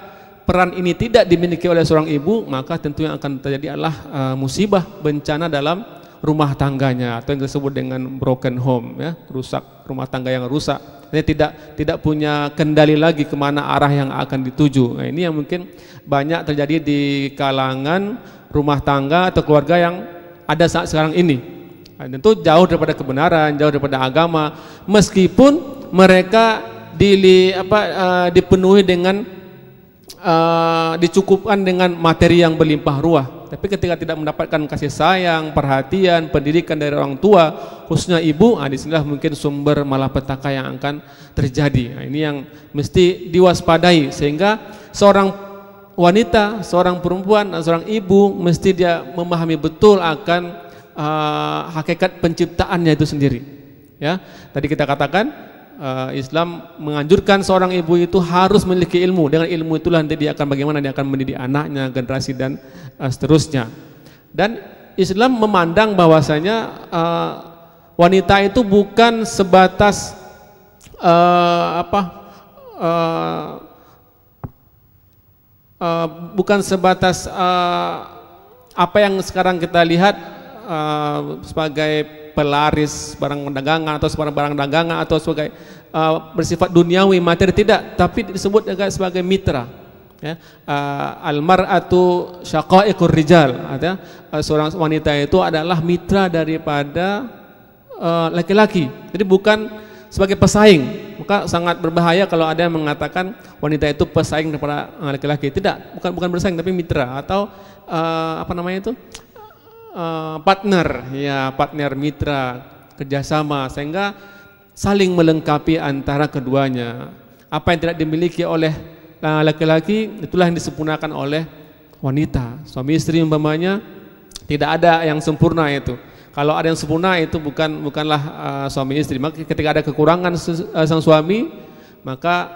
peran ini tidak dimiliki oleh seorang ibu, maka tentu yang akan terjadi adalah musibah, bencana dalam rumah tangganya, atau yang disebut dengan broken home, ya, rusak, rumah tangga yang rusak. Dia tidak punya kendali lagi kemana arah yang akan dituju. Nah, ini yang mungkin banyak terjadi di kalangan rumah tangga atau keluarga yang ada saat sekarang ini. Nah, tentu jauh daripada kebenaran, jauh daripada agama, meskipun mereka dipenuhi dengan dicukupkan dengan materi yang berlimpah ruah, tapi ketika tidak mendapatkan kasih sayang, perhatian, pendidikan dari orang tua, khususnya ibu, disinilah mungkin sumber malapetaka yang akan terjadi. Nah, ini yang mesti diwaspadai, sehingga seorang wanita, seorang perempuan, seorang ibu mesti dia memahami betul akan hakikat penciptaannya itu sendiri. Ya, tadi kita katakan Islam menganjurkan seorang ibu itu harus memiliki ilmu. Dengan ilmu itulah nanti dia akan bagaimana dia akan mendidik anaknya, generasi dan seterusnya. Dan Islam memandang bahwasanya wanita itu bukan sebatas apa yang sekarang kita lihat sebagai pelaris barang dagangan atau barang dagangan atau sebagai bersifat duniawi materi, tidak, tapi disebut juga sebagai mitra, ya. Almar'atu syaqaiqur rijal, artinya seorang wanita itu adalah mitra daripada laki-laki, jadi bukan sebagai pesaing. Maka sangat berbahaya kalau ada yang mengatakan wanita itu pesaing daripada laki-laki. Tidak, bukan bersaing tapi mitra atau partner, ya, partner, mitra, kerjasama, sehingga saling melengkapi antara keduanya. Apa yang tidak dimiliki oleh laki-laki, itulah yang disempurnakan oleh wanita. Suami istri umpamanya, tidak ada yang sempurna itu. Kalau ada yang sempurna itu bukanlah suami istri. Maka ketika ada kekurangan sang suami, maka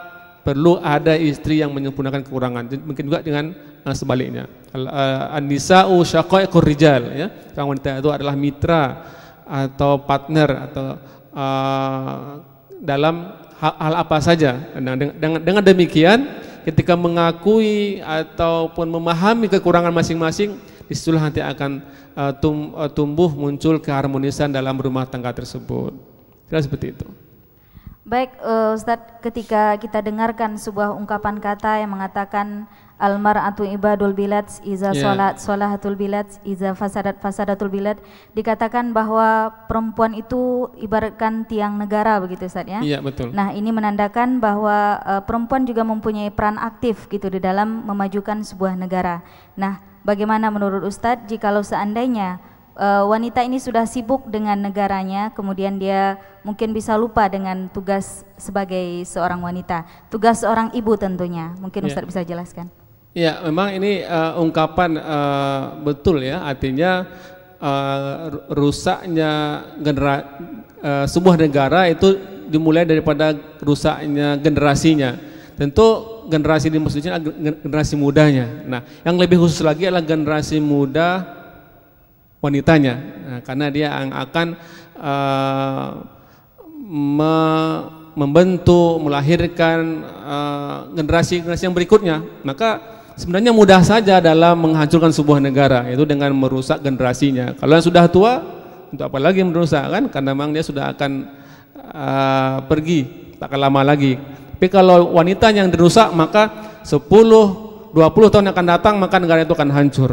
perlu ada istri yang menyempurnakan kekurangan. Mungkin juga dengan sebaliknya. An-nisa'u syaqaiqur rijal, ya. Sang wanita itu adalah mitra atau partner atau dalam hal apa saja. Dengan demikian, ketika mengakui ataupun memahami kekurangan masing-masing, disitulah nanti akan tumbuh muncul keharmonisan dalam rumah tangga tersebut. Kira seperti itu. Baik, Ustadz, ketika kita dengarkan sebuah ungkapan kata yang mengatakan Al-mar'atu ibadul bilad, iza Ya. salahatul bilad, iza fasadatul bilad. Dikatakan bahwa perempuan itu ibaratkan tiang negara begitu Ustaz ya. Iya, betul. Nah, ini menandakan bahwa perempuan juga mempunyai peran aktif gitu di dalam memajukan sebuah negara. Nah, bagaimana menurut Ustadz jikalau seandainya wanita ini sudah sibuk dengan negaranya, kemudian dia mungkin bisa lupa dengan tugas sebagai seorang wanita, tugas seorang ibu tentunya. Mungkin Ustadz bisa jelaskan. Ya, memang ini ungkapan betul ya, artinya rusaknya sebuah negara itu dimulai daripada rusaknya generasinya. Tentu generasi di maksudnya generasi mudanya. Nah, yang lebih khusus lagi adalah generasi muda wanitanya, nah, karena dia yang akan membentuk, melahirkan generasi-generasi yang berikutnya. Maka sebenarnya mudah saja dalam menghancurkan sebuah negara, yaitu dengan merusak generasinya. Kalau yang sudah tua, untuk apa lagi merusak kan? Karena memang dia sudah akan pergi, tak akan lama lagi. Tapi kalau wanita yang dirusak, maka 10-20 tahun yang akan datang, maka negara itu akan hancur.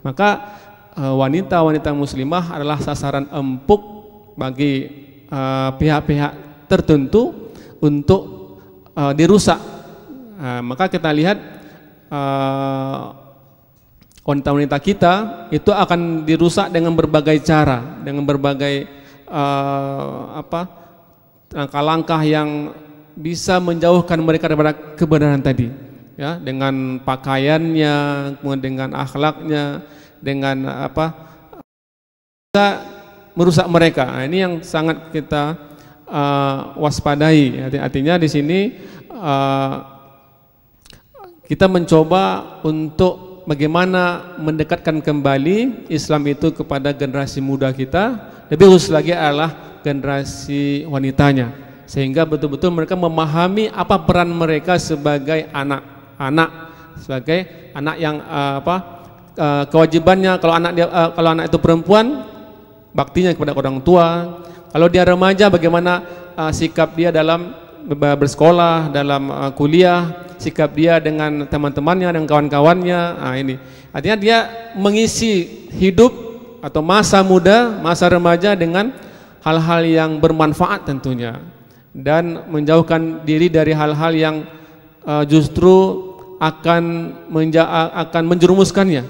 Maka wanita-wanita muslimah adalah sasaran empuk bagi pihak-pihak tertentu untuk dirusak. Maka kita lihat wanita-wanita kita itu akan dirusak dengan berbagai cara, dengan berbagai langkah-langkah yang bisa menjauhkan mereka daripada kebenaran tadi, ya, dengan pakaiannya, kemudian dengan akhlaknya, dengan bisa merusak mereka. Nah, ini yang sangat kita waspadai. Artinya di sini kita mencoba untuk bagaimana mendekatkan kembali Islam itu kepada generasi muda kita, lebih khusus lagi adalah generasi wanitanya, sehingga betul-betul mereka memahami apa peran mereka sebagai anak-anak, sebagai anak yang kewajibannya. Kalau anak itu perempuan, baktinya kepada orang tua. Kalau dia remaja, bagaimana sikap dia dalam bersekolah, dalam kuliah, sikap dia dengan teman-temannya, dengan kawan-kawannya. Nah, ini artinya dia mengisi hidup atau masa muda, masa remaja dengan hal-hal yang bermanfaat tentunya, dan menjauhkan diri dari hal-hal yang justru akan menjerumuskannya,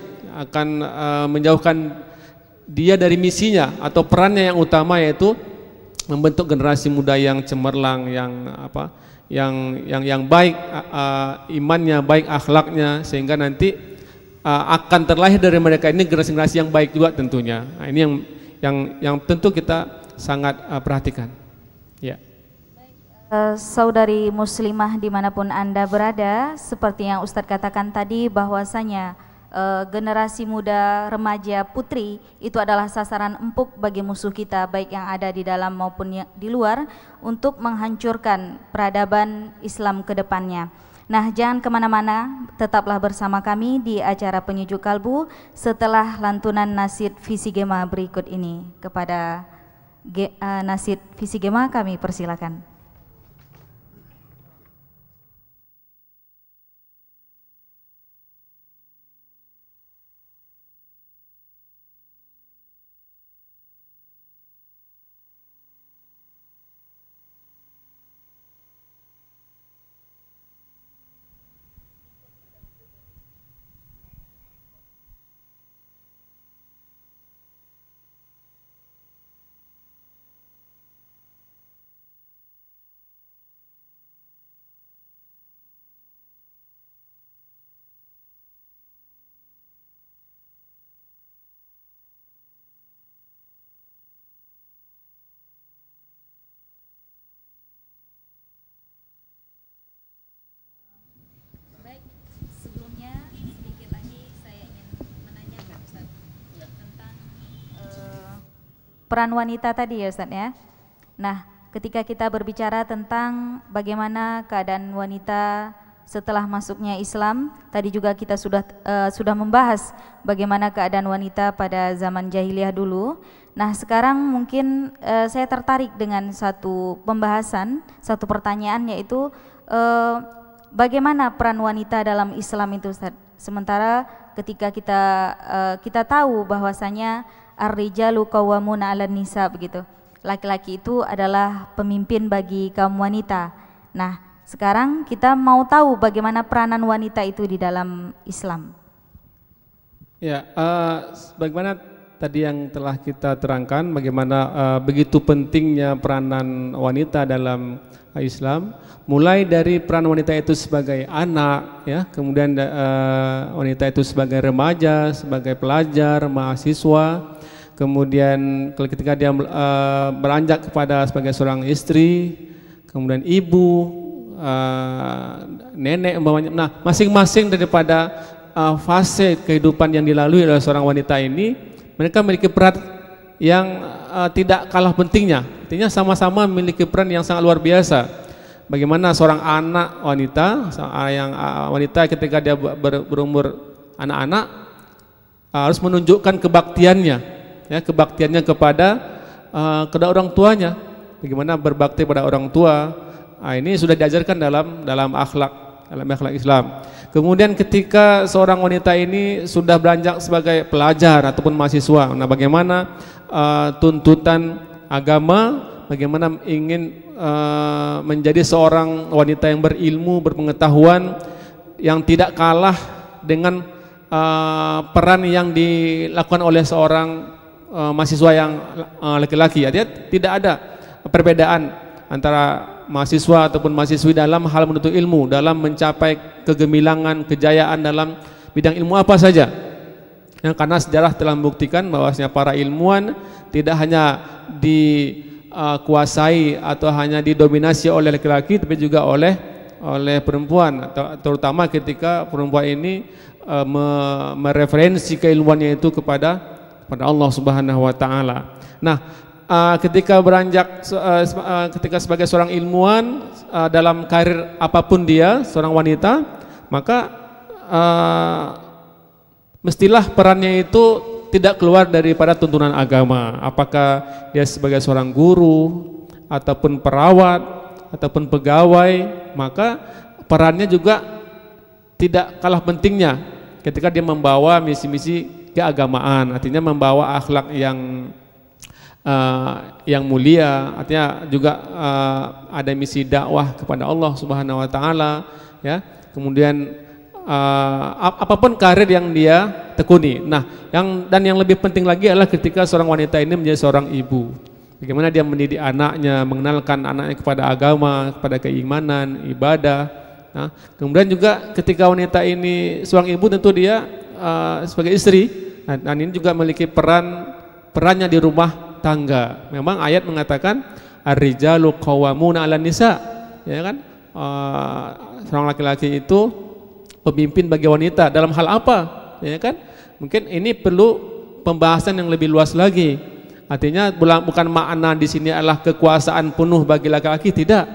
akan menjauhkan dia dari misinya atau perannya yang utama, yaitu membentuk generasi muda yang cemerlang, yang baik imannya, baik akhlaknya, sehingga nanti akan terlahir dari mereka ini generasi-generasi yang baik juga tentunya. Nah, ini yang tentu kita sangat perhatikan. Ya. Saudari muslimah dimanapun Anda berada, seperti yang Ustadz katakan tadi bahwasanya generasi muda, remaja, putri itu adalah sasaran empuk bagi musuh kita, baik yang ada di dalam maupun di luar, untuk menghancurkan peradaban Islam ke depannya. Nah, jangan kemana-mana, tetaplah bersama kami di acara Penyejuk Kalbu setelah lantunan nasyid Visigema berikut ini. Kepada nasyid Visigema kami persilakan. Peran wanita tadi ya Ustadz ya. Nah, ketika kita berbicara tentang bagaimana keadaan wanita setelah masuknya Islam, tadi juga kita sudah membahas bagaimana keadaan wanita pada zaman jahiliyah dulu. Nah, sekarang mungkin saya tertarik dengan satu pembahasan, satu pertanyaan, yaitu bagaimana peran wanita dalam Islam itu, Ustaz? Sementara ketika kita tahu bahwasanya ar-rijalu qawwamuna 'alan nisa begitu. Laki-laki itu adalah pemimpin bagi kaum wanita. Nah, sekarang kita mau tahu bagaimana peranan wanita itu di dalam Islam. Ya, bagaimana tadi yang telah kita terangkan, bagaimana begitu pentingnya peranan wanita dalam Islam, mulai dari peran wanita itu sebagai anak, ya, kemudian wanita itu sebagai remaja, sebagai pelajar, mahasiswa, kemudian ketika dia beranjak kepada sebagai seorang istri, kemudian ibu, nenek umpamanya. Nah, masing-masing daripada fase kehidupan yang dilalui oleh seorang wanita ini, mereka memiliki peran yang tidak kalah pentingnya. Artinya sama-sama memiliki peran yang sangat luar biasa. Bagaimana seorang anak wanita ketika dia berumur anak-anak harus menunjukkan kebaktiannya. Ya, kebaktiannya kepada kedua orang tuanya, bagaimana berbakti pada orang tua. Ini sudah diajarkan dalam akhlak Islam. Kemudian ketika seorang wanita ini sudah beranjak sebagai pelajar ataupun mahasiswa, nah bagaimana tuntutan agama, bagaimana ingin menjadi seorang wanita yang berilmu, berpengetahuan, yang tidak kalah dengan peran yang dilakukan oleh seorang mahasiswa yang laki-laki. Artinya tidak ada perbedaan antara mahasiswa ataupun mahasiswi dalam hal menuntut ilmu, dalam mencapai kegemilangan, kejayaan dalam bidang ilmu apa saja. Ya, karena sejarah telah membuktikan bahwasanya para ilmuwan tidak hanya dikuasai atau hanya didominasi oleh laki-laki, tapi juga oleh perempuan, terutama ketika perempuan ini mereferensi keilmuannya itu kepada Allah Subhanahu wa taala. Nah, ketika beranjak ketika sebagai seorang ilmuwan dalam karir apapun dia, seorang wanita, maka mestilah perannya itu tidak keluar daripada tuntunan agama. Apakah dia sebagai seorang guru ataupun perawat ataupun pegawai, maka perannya juga tidak kalah pentingnya ketika dia membawa misi-misi keagamaan, artinya membawa akhlak yang mulia, artinya juga ada misi dakwah kepada Allah Subhanahu wa taala, ya. Kemudian apapun karir yang dia tekuni. Nah, yang lebih penting lagi adalah ketika seorang wanita ini menjadi seorang ibu. Bagaimana dia mendidik anaknya, mengenalkan anaknya kepada agama, kepada keimanan, ibadah. Nah, kemudian juga ketika wanita ini seorang ibu, tentu dia sebagai istri, dan ini juga memiliki perannya di rumah tangga. Memang ayat mengatakan ar-rijalu qawwamuna 'alan nisa, ya kan? Seorang laki-laki itu pemimpin bagi wanita dalam hal apa, ya kan? Mungkin ini perlu pembahasan yang lebih luas lagi. Artinya bukan makna di sini adalah kekuasaan penuh bagi laki-laki, tidak.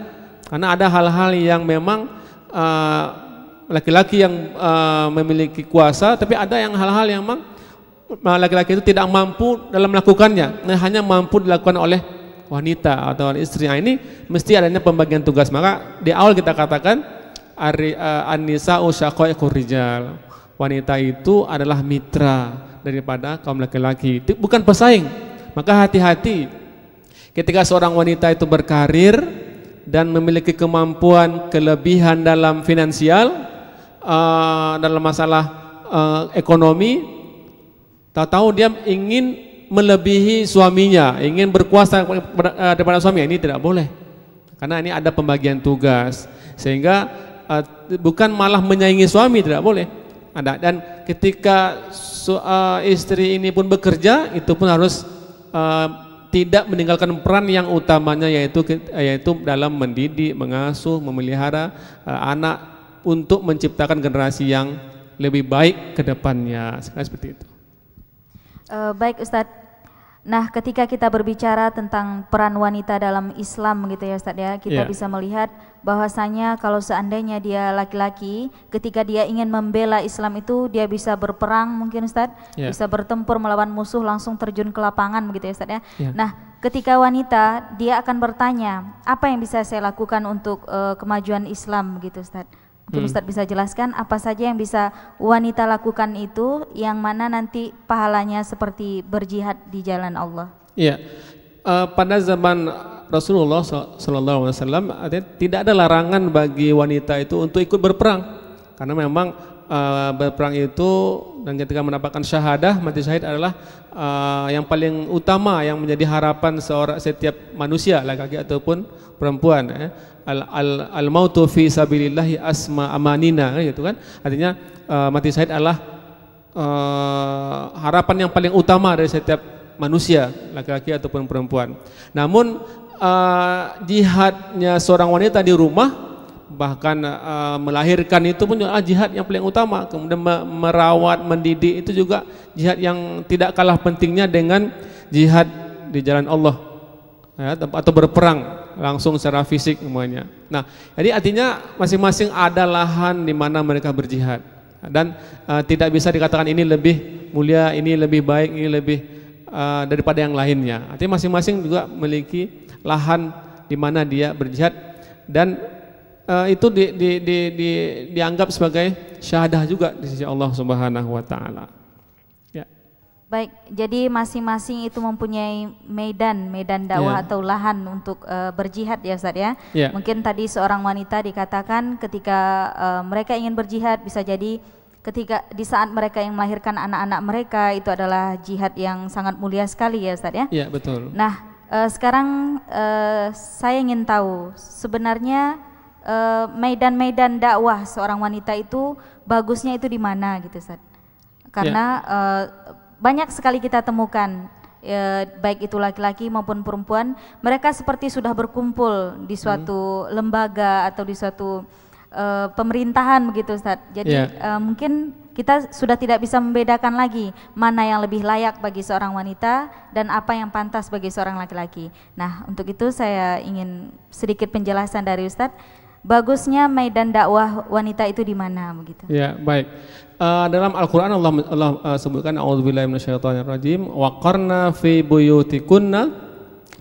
Karena ada hal-hal yang memang laki-laki yang memiliki kuasa, tapi ada yang hal-hal yang memang laki-laki itu tidak mampu dalam melakukannya, hanya mampu dilakukan oleh wanita atau istri. Nah, ini mesti adanya pembagian tugas. Maka di awal kita katakan an-nisa'u syaqaiqur rijal, wanita itu adalah mitra daripada kaum laki-laki, bukan pesaing. Maka hati-hati ketika seorang wanita itu berkarir dan memiliki kemampuan kelebihan dalam finansial, dalam masalah ekonomi, tahu-tahu dia ingin melebihi suaminya, ingin berkuasa daripada suaminya. Ini tidak boleh, karena ini ada pembagian tugas, sehingga bukan malah menyaingi suami, tidak boleh. Dan ketika istri ini pun bekerja, itu pun harus tidak meninggalkan peran yang utamanya, yaitu dalam mendidik, mengasuh, memelihara anak untuk menciptakan generasi yang lebih baik ke depannya. Seperti itu. Baik Ustadz. Nah, ketika kita berbicara tentang peran wanita dalam Islam gitu ya Ustadz ya, kita bisa melihat bahwasanya kalau seandainya dia laki-laki, ketika dia ingin membela Islam itu dia bisa berperang mungkin Ustadz, bisa bertempur melawan musuh, langsung terjun ke lapangan begitu ya Ustadz ya. Nah, ketika wanita dia akan bertanya, apa yang bisa saya lakukan untuk kemajuan Islam gitu Ustadz. Mungkin Ustadz bisa jelaskan apa saja yang bisa wanita lakukan itu, yang mana nanti pahalanya seperti berjihad di jalan Allah. Iya, pada zaman Rasulullah SAW tidak ada larangan bagi wanita itu untuk ikut berperang, karena memang berperang itu dan ketika mendapatkan syahadah, mati syahid adalah yang paling utama yang menjadi harapan setiap manusia, laki-laki ataupun perempuan. Al-mautu fi sabilillahi asma amanina, gitu kan. Artinya mati syahid adalah harapan yang paling utama dari setiap manusia, laki-laki ataupun perempuan. Namun jihadnya seorang wanita di rumah, bahkan melahirkan itu pun adalah jihad yang paling utama. Kemudian merawat, mendidik itu juga jihad yang tidak kalah pentingnya dengan jihad di jalan Allah, ya, atau berperang langsung secara fisik semuanya. Nah, jadi artinya masing-masing ada lahan di mana mereka berjihad, dan tidak bisa dikatakan ini lebih mulia, ini lebih baik, ini lebih daripada yang lainnya. Artinya masing-masing juga memiliki lahan di mana dia berjihad, dan itu dianggap sebagai syahadah juga di sisi Allah Subhanahu wa taala. Ya. Baik, jadi masing-masing itu mempunyai medan dakwah atau lahan untuk berjihad ya Ustaz ya. Mungkin tadi seorang wanita dikatakan ketika mereka ingin berjihad, bisa jadi ketika di saat mereka yang melahirkan anak-anak mereka, itu adalah jihad yang sangat mulia sekali ya Ustaz ya. Iya, betul. Nah, sekarang saya ingin tahu sebenarnya medan-medan dakwah seorang wanita itu bagusnya itu di mana gitu Ustaz. Karena banyak sekali kita temukan baik itu laki-laki maupun perempuan, mereka seperti sudah berkumpul di suatu lembaga atau di suatu pemerintahan begitu Ustaz. Jadi mungkin kita sudah tidak bisa membedakan lagi mana yang lebih layak bagi seorang wanita dan apa yang pantas bagi seorang laki-laki. Nah, untuk itu saya ingin sedikit penjelasan dari Ustaz. Bagusnya medan dakwah wanita itu di mana begitu? Ya, baik. Dalam Al-Qur'an Allah sebutkan a'udzubillahi minasyaitonirrajim, wa qarna fi buyutikunna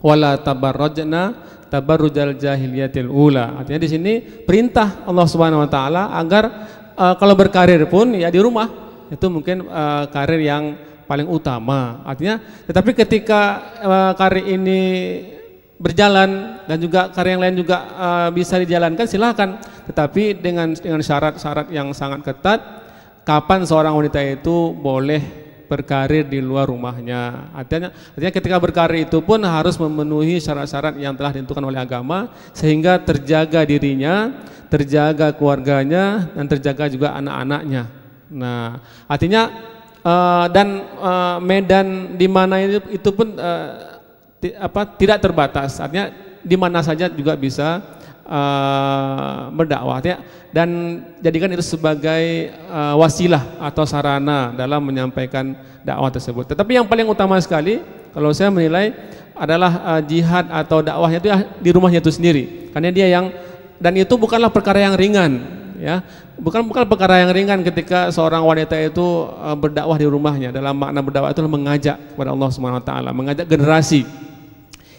wala tabarrajna tabarrujal jahiliyatil ula. Artinya di sini perintah Allah Subhanahu wa taala agar kalau berkarir pun ya di rumah. Itu mungkin karir yang paling utama. Artinya tetapi ketika karir ini berjalan dan juga karir yang lain juga bisa dijalankan, silakan, tetapi dengan syarat-syarat yang sangat ketat. Kapan seorang wanita itu boleh berkarir di luar rumahnya? Artinya ketika berkarir itu pun harus memenuhi syarat-syarat yang telah ditentukan oleh agama, sehingga terjaga dirinya, terjaga keluarganya, dan terjaga juga anak-anaknya. Nah, artinya medan di mana itu pun tidak terbatas, artinya di mana saja juga bisa berdakwah, dan jadikan itu sebagai wasilah atau sarana dalam menyampaikan dakwah tersebut. Tetapi yang paling utama sekali kalau saya menilai adalah jihad atau dakwahnya itu di rumahnya itu sendiri, karena dia yang, dan itu bukanlah perkara yang ringan, ya, bukan perkara yang ringan ketika seorang wanita itu berdakwah di rumahnya. Dalam makna berdakwah itu mengajak kepada Allah Subhanahu wa taala, mengajak generasi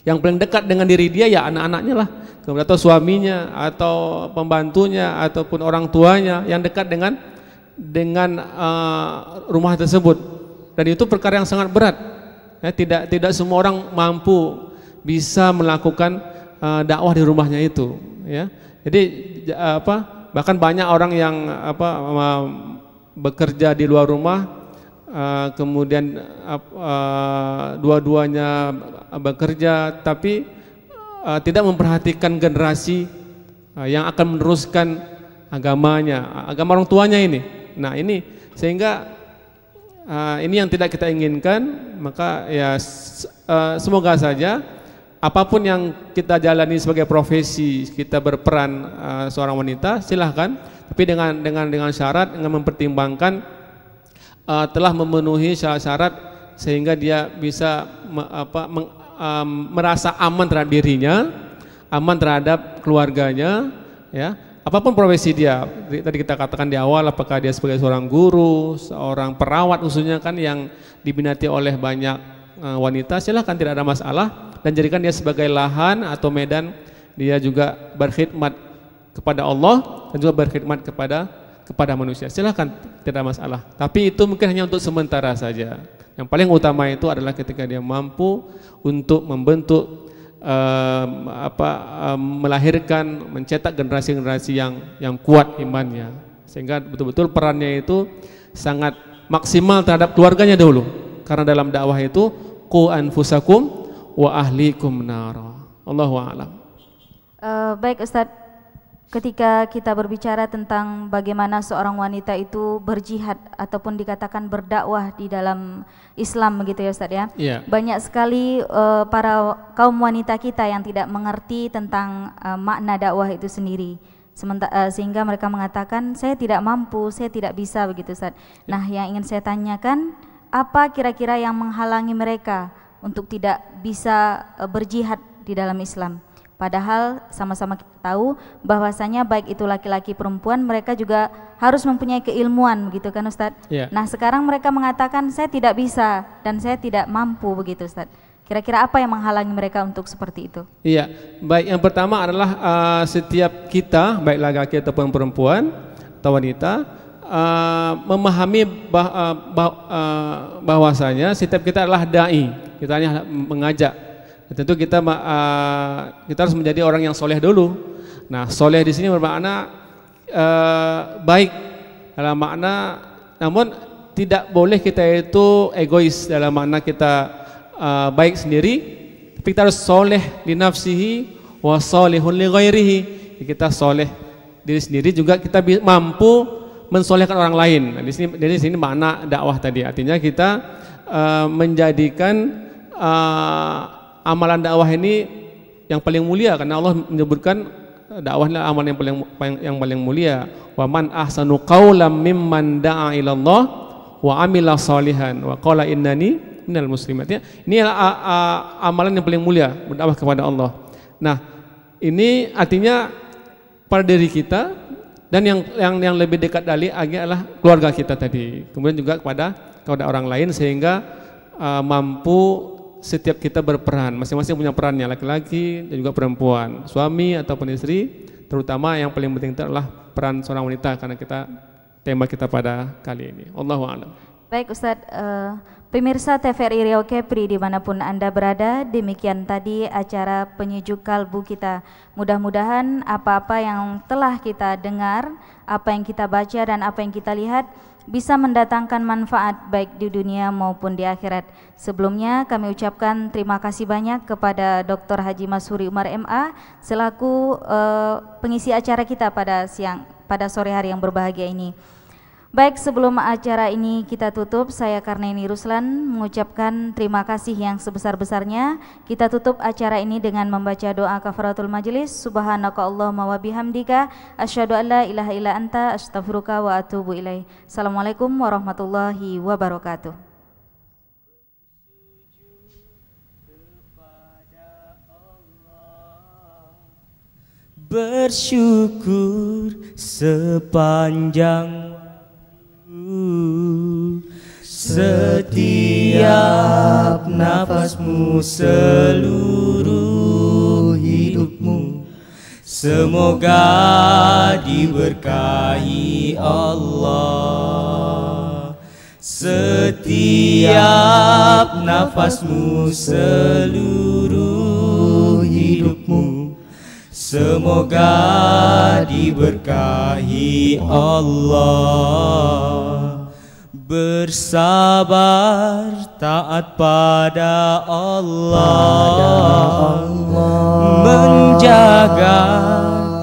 yang paling dekat dengan diri dia, ya anak-anaknya lah, kemudian atau suaminya atau pembantunya ataupun orang tuanya yang dekat dengan rumah tersebut. Dan itu perkara yang sangat berat, ya, tidak semua orang mampu bisa melakukan dakwah di rumahnya itu, ya. Jadi bahkan banyak orang yang bekerja di luar rumah, kemudian dua-duanya bekerja, tapi tidak memperhatikan generasi yang akan meneruskan agamanya, agama orang tuanya ini. Nah, ini sehingga ini yang tidak kita inginkan. Maka ya semoga saja apapun yang kita jalani sebagai profesi, kita berperan seorang wanita, silahkan, tapi dengan syarat, dengan mempertimbangkan telah memenuhi syarat-syarat sehingga dia bisa merasa aman terhadap dirinya, aman terhadap keluarganya, ya. Apapun profesi dia, tadi kita katakan di awal, apakah dia sebagai seorang guru, seorang perawat khususnya kan yang diminati oleh banyak wanita, silahkan, tidak ada masalah, dan jadikan dia sebagai lahan atau medan dia juga berkhidmat kepada Allah dan juga berkhidmat kepada manusia. Silakan, tidak masalah. Tapi itu mungkin hanya untuk sementara saja. Yang paling utama itu adalah ketika dia mampu untuk membentuk melahirkan, mencetak generasi-generasi yang kuat imannya, sehingga betul-betul perannya itu sangat maksimal terhadap keluarganya dulu. Karena dalam dakwah itu qu anfusakum wa ahlikum nara. Allahu a'lam. Baik Ustadz, ketika kita berbicara tentang bagaimana seorang wanita itu berjihad ataupun dikatakan berdakwah di dalam Islam begitu ya Ustadz ya. Yeah. Banyak sekali para kaum wanita kita yang tidak mengerti tentang makna dakwah itu sendiri. Sehingga mereka mengatakan saya tidak mampu, saya tidak bisa begitu Ustadz. Nah, yang ingin saya tanyakan, apa kira-kira yang menghalangi mereka untuk tidak bisa berjihad di dalam Islam? Padahal sama-sama kita tahu bahwasanya baik itu laki-laki perempuan, mereka juga harus mempunyai keilmuan begitu kan Ustadz. Yeah. Nah sekarang mereka mengatakan saya tidak bisa dan saya tidak mampu begitu Ustadz. Kira-kira apa yang menghalangi mereka untuk seperti itu? Iya, baik, yang pertama adalah setiap kita, baik laki-laki ataupun perempuan atau wanita, memahami bahwasanya setiap kita adalah dai, kita hanya mengajak. Tentu kita harus menjadi orang yang soleh dulu. Nah, soleh di sini bermakna baik dalam makna, namun tidak boleh kita itu egois dalam makna kita baik sendiri, tapi kita harus soleh li nafsihi wa solihun li ghairihi. Kita soleh diri sendiri juga kita mampu mensolehkan orang lain. Nah, di sini makna dakwah tadi, artinya kita menjadikan amalan dakwah ini yang paling mulia, karena Allah menyebutkan dakwah adalah amalan yang paling mulia. Wa man ahsanu qaulan mimman da'a ila Allah wa amila salihan wa qala innani minal muslimin. Ini adalah amalan yang paling mulia, berdakwah kepada Allah. Nah, ini artinya pada diri kita, dan yang lebih dekat dari adalah keluarga kita tadi. Kemudian juga kepada orang lain, sehingga mampu setiap kita berperan, masing-masing punya perannya, laki-laki dan juga perempuan, suami ataupun istri, terutama yang paling penting itu adalah peran seorang wanita, karena tema kita pada kali ini. Allahu a'lam. Baik Ustadz, pemirsa TVRI Riau Kepri dimanapun Anda berada, demikian tadi acara penyejuk kalbu kita. Mudah-mudahan apa-apa yang telah kita dengar, apa yang kita baca dan apa yang kita lihat bisa mendatangkan manfaat baik di dunia maupun di akhirat. Sebelumnya kami ucapkan terima kasih banyak kepada Dr. Haji Masuri Umar MA selaku pengisi acara kita pada sore hari yang berbahagia ini. Baik, sebelum acara ini kita tutup, saya Karneni Ruslan mengucapkan terima kasih yang sebesar-besarnya. Kita tutup acara ini dengan membaca doa kafaratul majelis. Subhanaka Allahumma wa bihamdika asyhadu an la ilaha illa anta astaghfiruka wa atubu ilaih. Assalamualaikum warahmatullahi wabarakatuh. Bersyukur sepanjang setiap nafasmu, seluruh hidupmu, semoga diberkahi Allah. Setiap nafasmu, seluruh hidupmu, semoga diberkahi Allah. Bersabar taat pada Allah, menjaga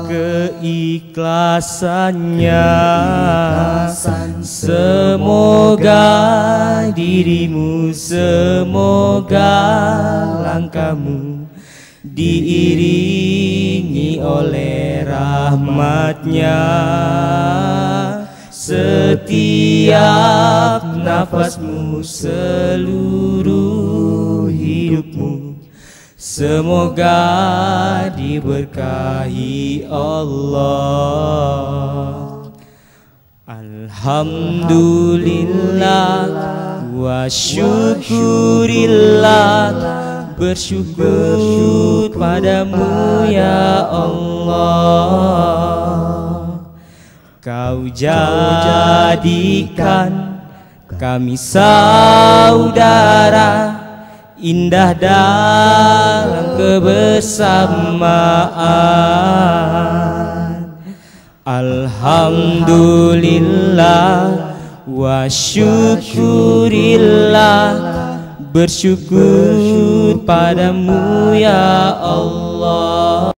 keikhlasannya. Semoga dirimu, semoga langkahmu diiringi oleh rahmatnya. Setiap nafasmu, seluruh hidupmu, semoga diberkahi Allah. Alhamdulillah wa syukurillah, bersyukur padamu ya Allah. Kau jadikan kami saudara, indah dalam kebersamaan. Alhamdulillah wa syukurillah, bersyukur padamu ya Allah.